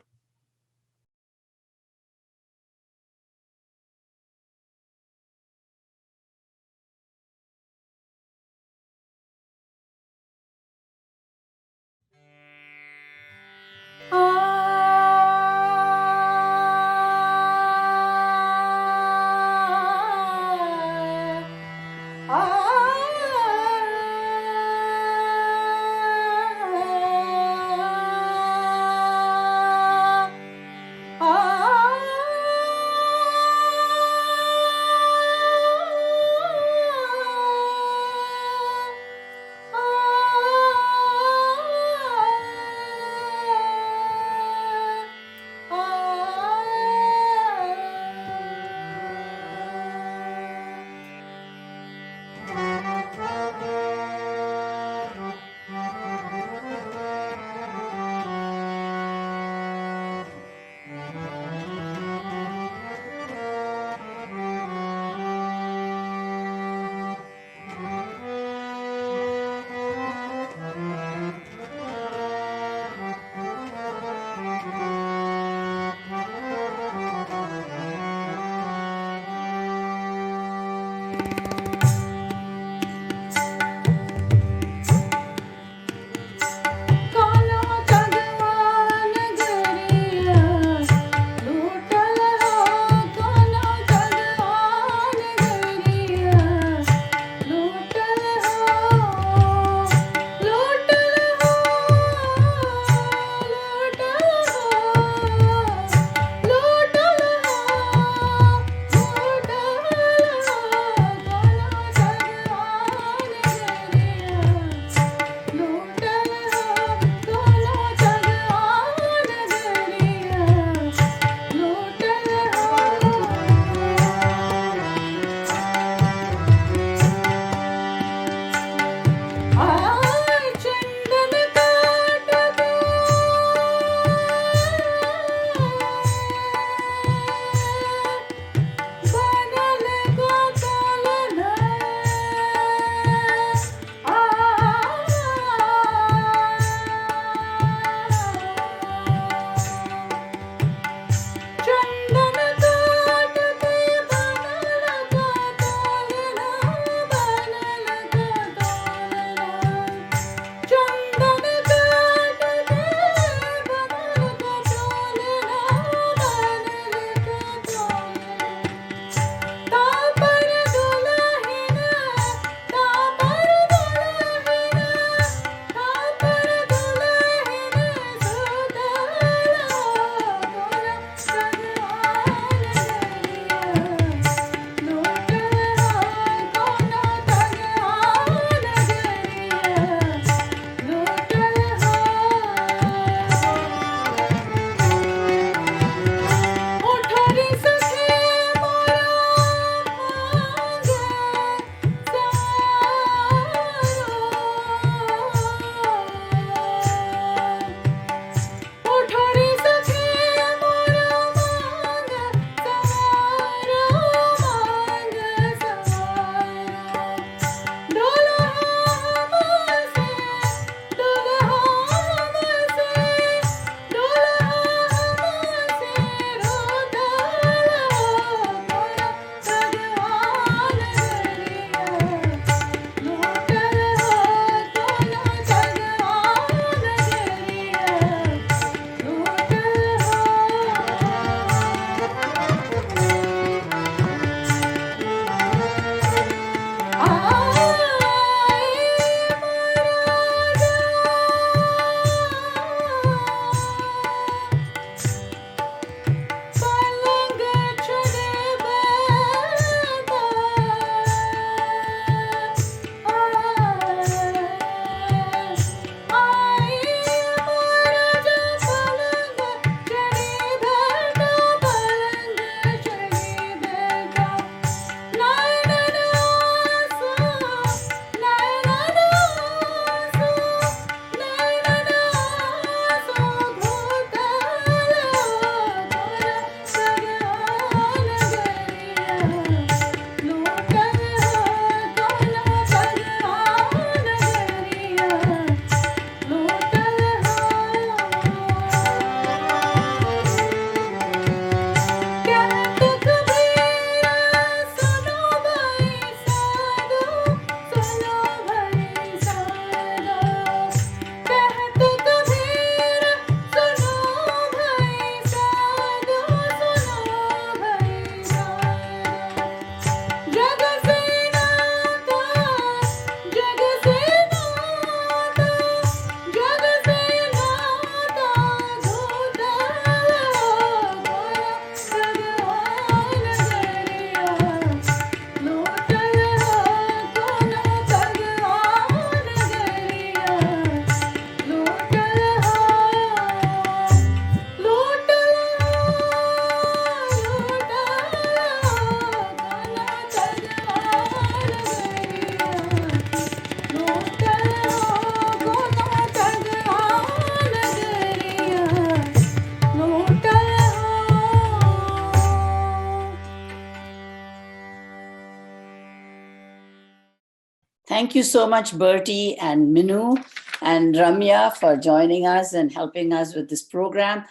[SPEAKER 2] Thank you so much, Bertie and Minu and Ramya, for joining us and helping us with this program.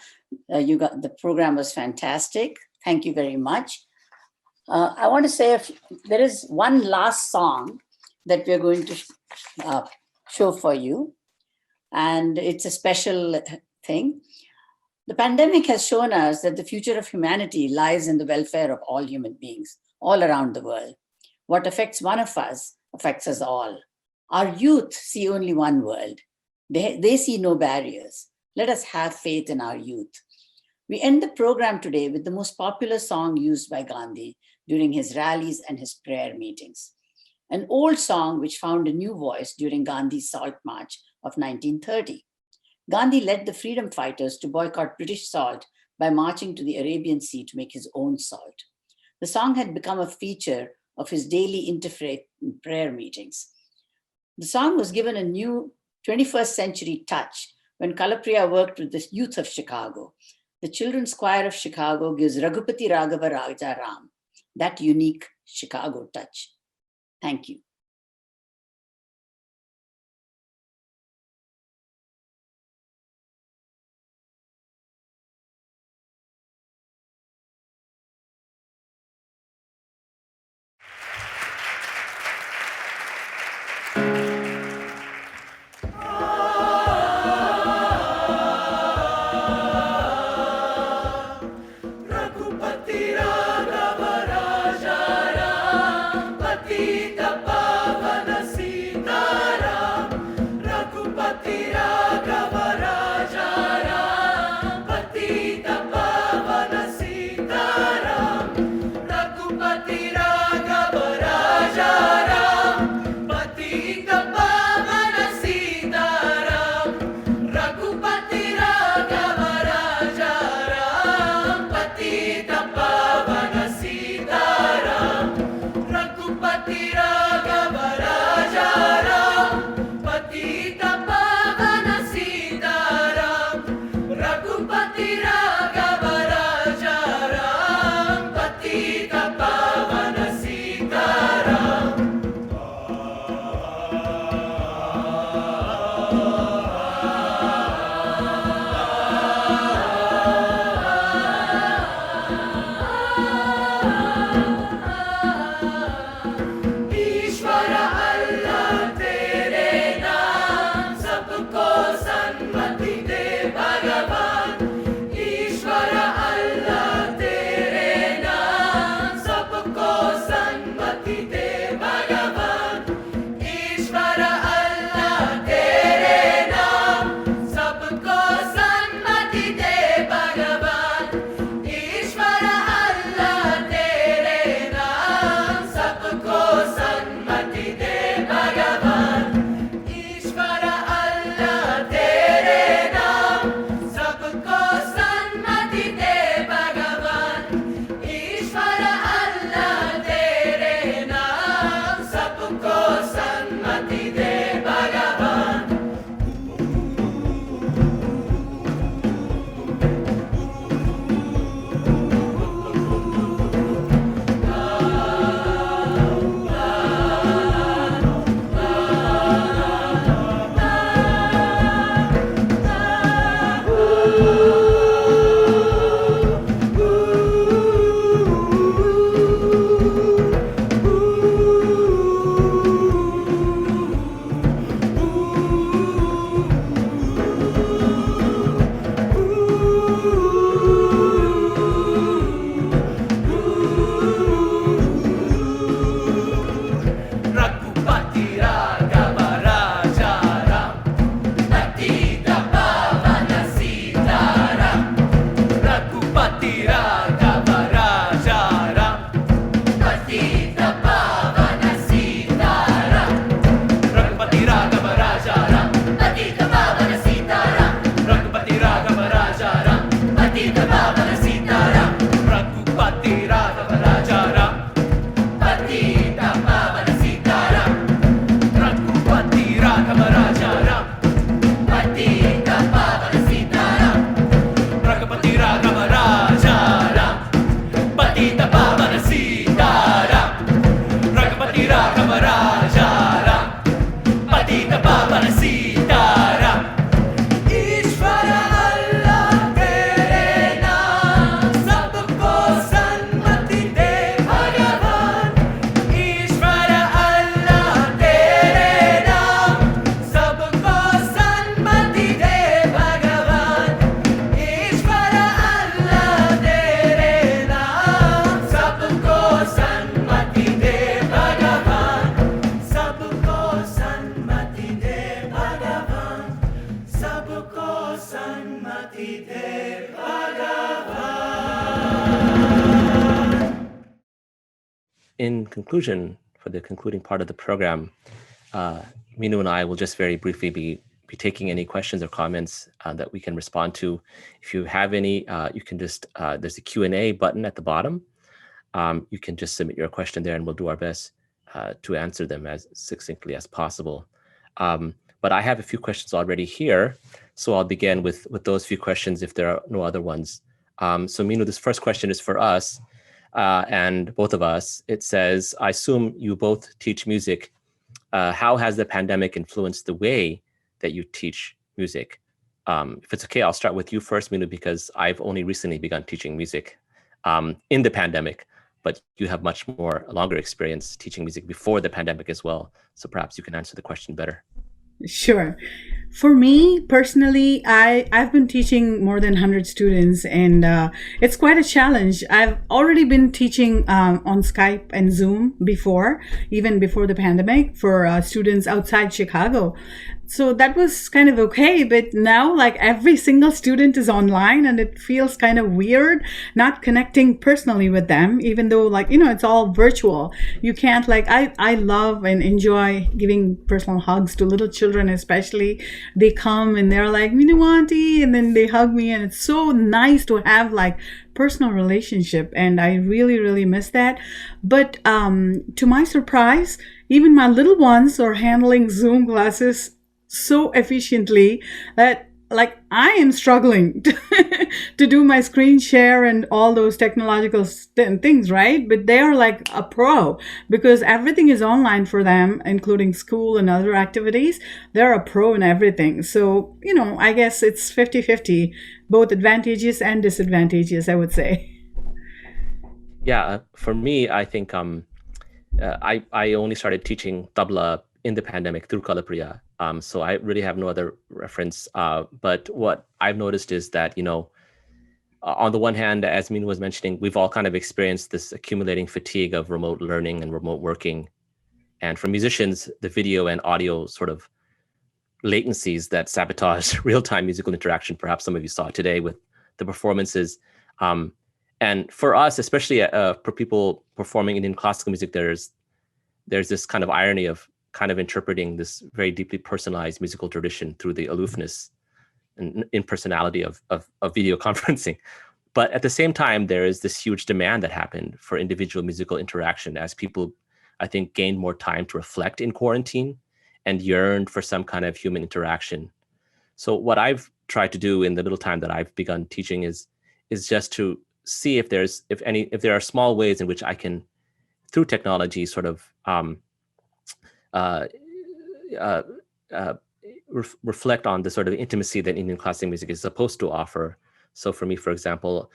[SPEAKER 2] The program was fantastic. Thank you very much. I want to say there is one last song that we're going to show for you, and it's a special thing. The pandemic has shown us that the future of humanity lies in the welfare of all human beings all around the world. What affects one of us affects us all. Our youth see only one world. They see no barriers. Let us have faith in our youth. We end the program today with the most popular song used by Gandhi during his rallies and his prayer meetings. An old song which found a new voice during Gandhi's Salt March of 1930. Gandhi led the freedom fighters to boycott British salt by marching to the Arabian Sea to make his own salt. The song had become a feature of his daily interfaith prayer meetings. The song was given a new 21st century touch when Kalapriya worked with the youth of Chicago. The Children's Choir of Chicago gives Raghupati Raghava Raja Ram that unique Chicago touch. Thank you.
[SPEAKER 8] Raghupati Raghava Raja Ram, Patita
[SPEAKER 6] In conclusion, for the concluding part of the program, Minu and I will just very briefly be taking any questions or comments that we can respond to. If you have any, you can just, there's a Q&A button at the bottom. You can just submit your question there and we'll do our best to answer them as succinctly as possible. But I have a few questions already here, so I'll begin with those few questions if there are no other ones. So Minu, this first question is for us. And both of us. It says, I assume you both teach music. How has the pandemic influenced the way that you teach music? If it's okay, I'll start with you first, Minu, because I've only recently begun teaching music in the pandemic, but you have much more longer experience teaching music before the pandemic as well. So perhaps you can answer the question better.
[SPEAKER 7] Sure. For me personally, I've been teaching more than 100 students, and it's quite a challenge. I've already been teaching on Skype and Zoom before, even before the pandemic, for students outside Chicago. So that was kind of okay, but now like every single student is online and it feels kind of weird not connecting personally with them, even though like, you know, it's all virtual. You can't like, I love and enjoy giving personal hugs to little children, especially. They come and they're like, Minu auntie, and then they hug me, and it's so nice to have like personal relationship, and I really, really miss that. But to my surprise, even my little ones are handling Zoom classes so efficiently that like I am struggling to do my screen share and all those technological things, right? But they are like a pro because everything is online for them, including school and other activities. They're a pro in everything. So, you know, I guess it's 50-50, both advantages and disadvantages, I would say.
[SPEAKER 6] Yeah, for me, I think I only started teaching tabla in the pandemic through Kalapriya. So I really have no other reference. But what I've noticed is that, you know, on the one hand, as Minu was mentioning, we've all kind of experienced this accumulating fatigue of remote learning and remote working. And for musicians, the video and audio sort of latencies that sabotage real-time musical interaction, perhaps some of you saw today with the performances. And for us, especially for people performing Indian classical music, there's this kind of irony of kind of interpreting this very deeply personalized musical tradition through the aloofness and impersonality of video conferencing. But at the same time, there is this huge demand that happened for individual musical interaction as people, I think, gained more time to reflect in quarantine and yearned for some kind of human interaction. So what I've tried to do in the little time that I've begun teaching is just to see if there are small ways in which I can, through technology, sort of reflect on the sort of intimacy that Indian classical music is supposed to offer. So for me, for example,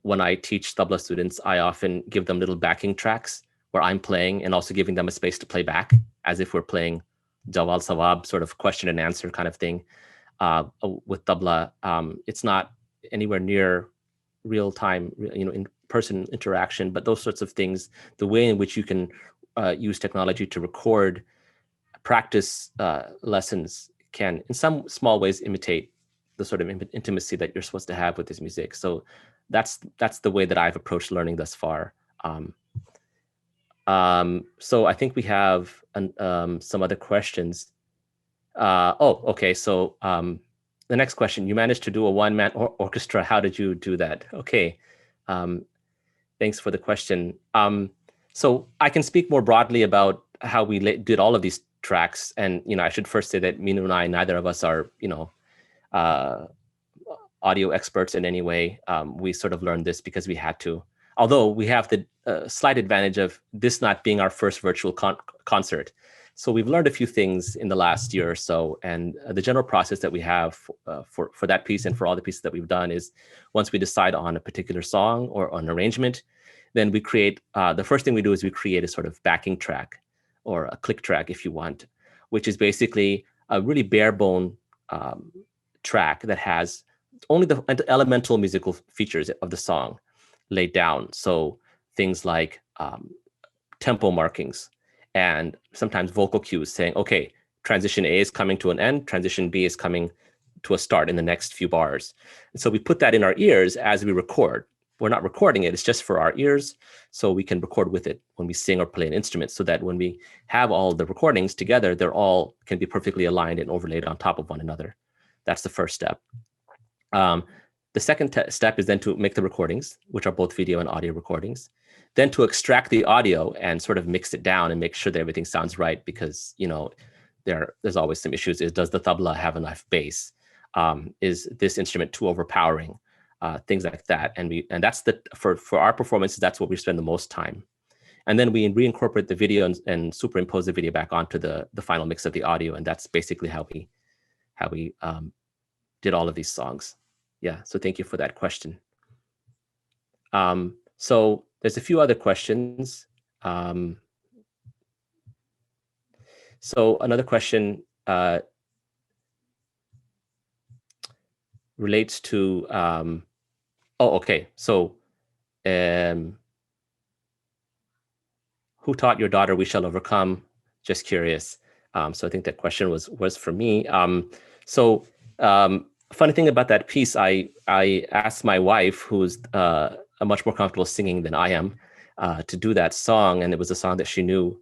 [SPEAKER 6] when I teach tabla students, I often give them little backing tracks where I'm playing and also giving them a space to play back as if we're playing Jawal Sawab, sort of question and answer kind of thing. With tabla, it's not anywhere near real time, in-person interaction, but those sorts of things, the way in which you can use technology to record practice lessons can, in some small ways, imitate the sort of intimacy that you're supposed to have with this music. So that's the way that I've approached learning thus far. So I think we have some other questions. Okay. So the next question, you managed to do a one-man orchestra. How did you do that? Okay. Thanks for the question. So I can speak more broadly about how we did all of these tracks. And, I should first say that Minu and I, neither of us are, audio experts in any way. We sort of learned this because we had to, although we have the slight advantage of this not being our first virtual concert. So we've learned a few things in the last year or so. And the general process that we have for that piece and for all the pieces that we've done is once we decide on a particular song or an arrangement, then we create, the first thing we do is we create a sort of backing track or a click track, if you want, which is basically a really bare bone track that has only the elemental musical features of the song laid down. So things like tempo markings and sometimes vocal cues saying, okay, transition A is coming to an end, transition B is coming to a start in the next few bars. And so we put that in our ears as we record. We're not recording it, it's just for our ears, so we can record with it when we sing or play an instrument, so that when we have all the recordings together, they're all can be perfectly aligned and overlaid on top of one another. That's the first step. The second step is then to make the recordings, which are both video and audio recordings, then to extract the audio and sort of mix it down and make sure that everything sounds right, because, you know, there's always some issues. Does the tabla have enough bass? Is this instrument too overpowering? Things like that. And that's for our performances, that's what we spend the most time. And then we reincorporate the video and superimpose the video back onto the final mix of the audio. And that's basically how we did all of these songs. Yeah, so thank you for that question. So there's a few other questions. So another question relates to, okay. So who taught your daughter We Shall Overcome? Just curious. So I think that question was for me. Funny thing about that piece, I asked my wife, who's much more comfortable singing than I am, to do that song. And it was a song that she knew,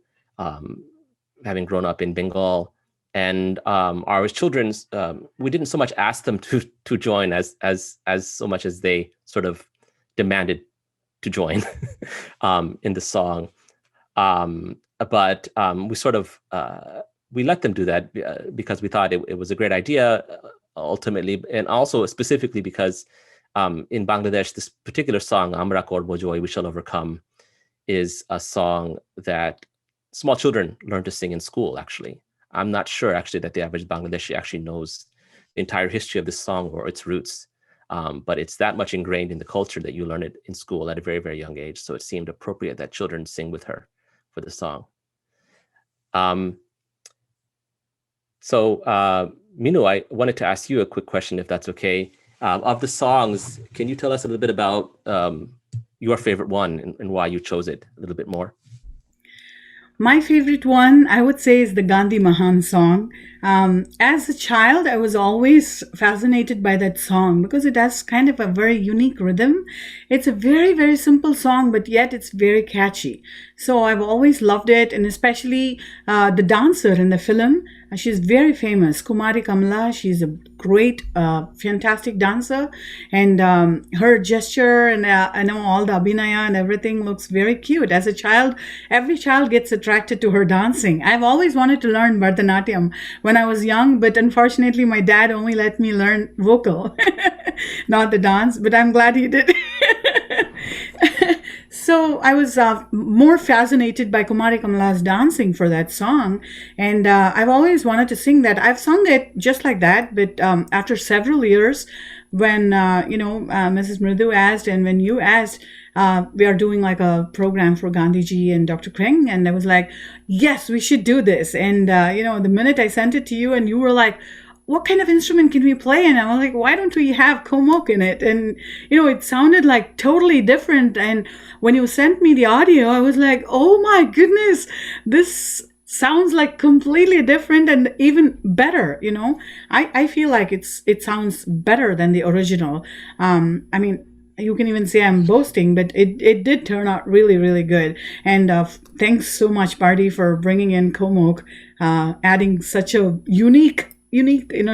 [SPEAKER 6] having grown up in Bengal. And our children, we didn't so much ask them to join as so much as they sort of demanded to join in the song. But we sort of, we let them do that because we thought it was a great idea ultimately, and also specifically because in Bangladesh, this particular song, Amra Korbo Joy, We Shall Overcome, is a song that small children learn to sing in school, actually. I'm not sure, actually, that the average Bangladeshi actually knows the entire history of this song or its roots, but it's that much ingrained in the culture that you learn it in school at a very, very young age. So it seemed appropriate that children sing with her for the song. Minu, I wanted to ask you a quick question, if that's okay. Of the songs, can you tell us a little bit about your favorite one and why you chose it a little bit more?
[SPEAKER 7] My favorite one, I would say, is the Gandhi Mahan song. As a child, I was always fascinated by that song because it has kind of a very unique rhythm. It's a very, very simple song, but yet it's very catchy. So I've always loved it, and especially the dancer in the film. She's very famous, Kumari Kamala. She's a great, fantastic dancer, and her gesture and I know all the abhinaya and everything looks very cute. As a child, every child gets attracted to her dancing. I've always wanted to learn Bharatanatyam when I was young, but unfortunately my dad only let me learn vocal, not the dance, but I'm glad he did. So I was more fascinated by Kumari Kamala's dancing for that song. And I've always wanted to sing that. I've sung it just like that. But after several years, when, Mrs. Mridu asked and when you asked, we are doing like a program for Gandhiji and Dr. Kreng. And I was like, yes, we should do this. And, the minute I sent it to you and you were like, what kind of instrument can we play? And I was like, why don't we have komok in it? And, it sounded like totally different. And when you sent me the audio, I was like, oh my goodness, this sounds like completely different and even better. I feel like it sounds better than the original. You can even say I'm boasting, but it did turn out really, really good. And thanks so much, Bertie, for bringing in komok, adding such a unique,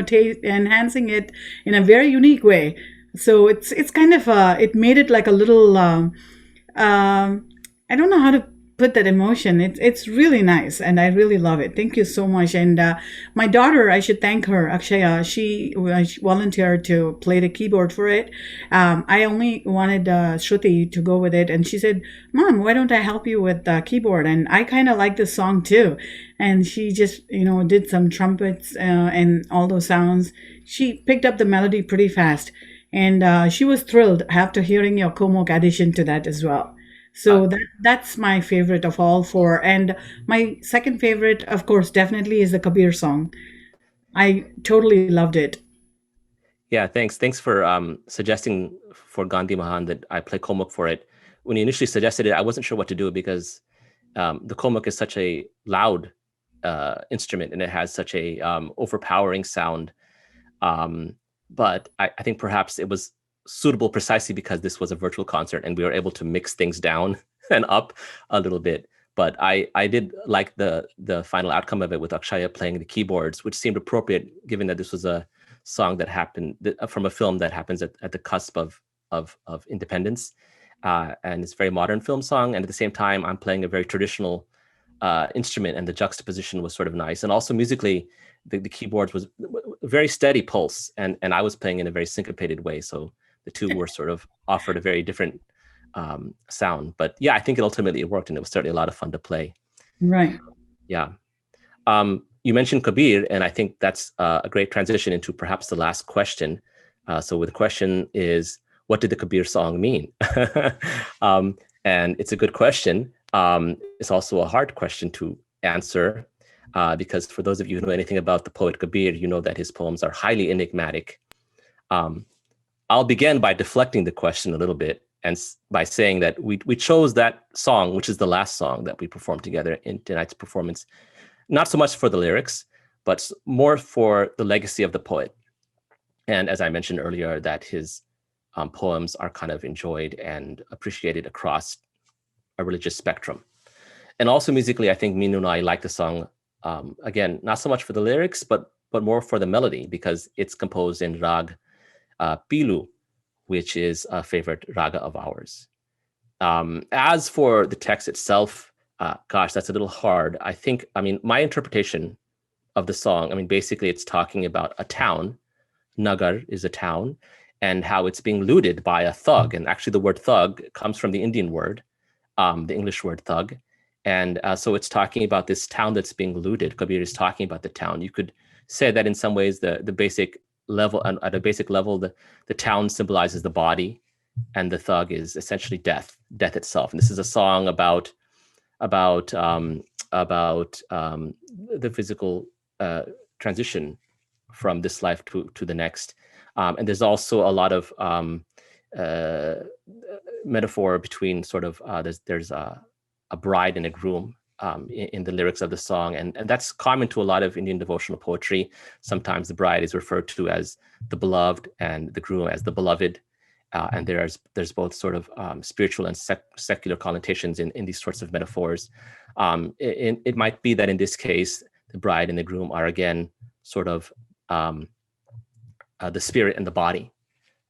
[SPEAKER 7] taste, enhancing it in a very unique way. So it's kind of it made it like a little I don't know how to put that emotion. It's really nice, and I really love it. Thank you so much. And my daughter, I should thank her, Akshaya. She volunteered to play the keyboard for it. I only wanted Shruti to go with it, and she said, "Mom, why don't I help you with the keyboard?" And I kind of like this song too. And she just, did some trumpets and all those sounds. She picked up the melody pretty fast, and she was thrilled after hearing your komok addition to that as well. So that's my favorite of all four. And my second favorite, of course, definitely is the Kabir song. I totally loved it.
[SPEAKER 6] Yeah, thanks. Thanks for suggesting for Gandhi Mahan that I play komok for it. When you initially suggested it, I wasn't sure what to do because the komok is such a loud instrument and it has such a overpowering sound. But I think perhaps it was suitable precisely because this was a virtual concert and we were able to mix things down and up a little bit. But I did like the final outcome of it with Akshaya playing the keyboards, which seemed appropriate given that this was a song that happened from a film that happens at the cusp of independence. And it's a very modern film song. And at the same time, I'm playing a very traditional instrument, and the juxtaposition was sort of nice. And also musically, the keyboards was a very steady pulse, and I was playing in a very syncopated way. So the two were sort of offered a very different sound. But yeah, I think it ultimately worked, and it was certainly a lot of fun to play.
[SPEAKER 7] Right.
[SPEAKER 6] Yeah. You mentioned Kabir, and I think that's a great transition into perhaps the last question. So the question is, what did the Kabir song mean? And it's a good question. It's also a hard question to answer because for those of you who know anything about the poet Kabir, you know that his poems are highly enigmatic. I'll begin by deflecting the question a little bit and by saying that we chose that song, which is the last song that we performed together in tonight's performance, not so much for the lyrics, but more for the legacy of the poet. And as I mentioned earlier, that his poems are kind of enjoyed and appreciated across a religious spectrum. And also musically, I think Minu and I like the song, again, not so much for the lyrics, but more for the melody, because it's composed in rag Pilu, which is a favorite raga of ours. As for the text itself, gosh, that's a little hard. I mean, my interpretation of the song, basically it's talking about a town. Nagar is a town, and how it's being looted by a thug. And actually the word thug comes from the Indian word, the English word thug. And so it's talking about this town that's being looted. Kabir is talking about the town. You could say that in some ways the basic level, at a basic level, the town symbolizes the body, and the thug is essentially death itself. And this is a song about the physical transition from this life to the next. And there's also a lot of metaphor between sort of, there's a bride and a groom in the lyrics of the song. And that's common to a lot of Indian devotional poetry. Sometimes the bride is referred to as the beloved and the groom as the beloved. And there's both sort of spiritual and secular connotations in these sorts of metaphors. It might be that in this case, the bride and the groom are again sort of the spirit and the body,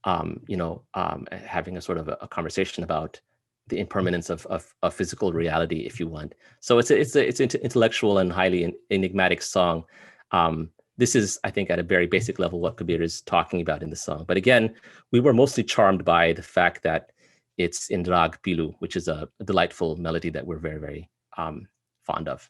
[SPEAKER 6] having a sort of a conversation about the impermanence of physical reality, if you want. So it's an intellectual and highly enigmatic song. This is, I think, at a very basic level what Kabir is talking about in the song. But again, we were mostly charmed by the fact that it's in rag Pilu, which is a delightful melody that we're very, very fond of.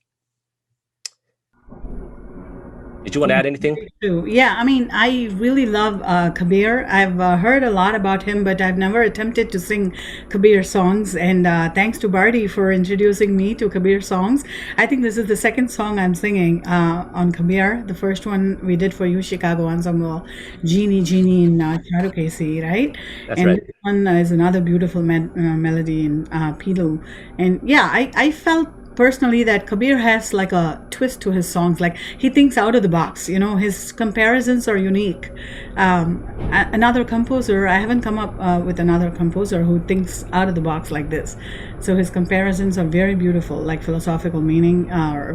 [SPEAKER 6] Did you want to add anything?
[SPEAKER 7] Yeah, I really love Kabir. I've heard a lot about him, but I've never attempted to sing Kabir songs. And thanks to Bertie for introducing me to Kabir songs. I think this is the second song I'm singing on Kabir. The first one we did for you, Chicago Ensemble, Genie Genie in Charu Kesi, right?
[SPEAKER 6] That's right.
[SPEAKER 7] This one is another beautiful melody in Pilu. And yeah, I felt personally that Kabir has like a twist to his songs. Like he thinks out of the box, his comparisons are unique. Another composer, I haven't come up with another composer who thinks out of the box like this. So his comparisons are very beautiful, like philosophical meaning,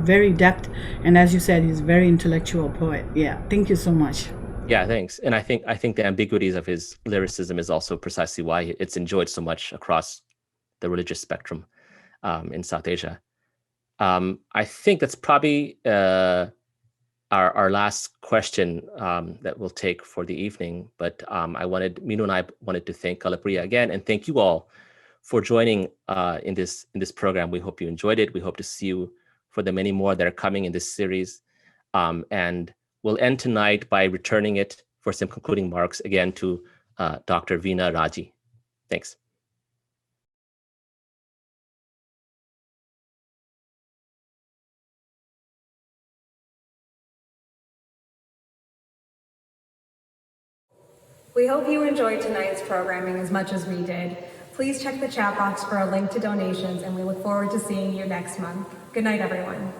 [SPEAKER 7] very depth. And as you said, he's a very intellectual poet. Yeah, thank you so much.
[SPEAKER 6] Yeah, thanks. And I think the ambiguities of his lyricism is also precisely why it's enjoyed so much across the religious spectrum in South Asia. I think that's probably our last question that we'll take for the evening. But Minu and I wanted to thank Kalapriya again, and thank you all for joining in this program. We hope you enjoyed it. We hope to see you for the many more that are coming in this series. And we'll end tonight by returning it for some concluding remarks again to Dr. Veena Raji. Thanks.
[SPEAKER 1] We hope you enjoyed tonight's programming as much as we did. Please check the chat box for a link to donations, and we look forward to seeing you next month. Good night, everyone.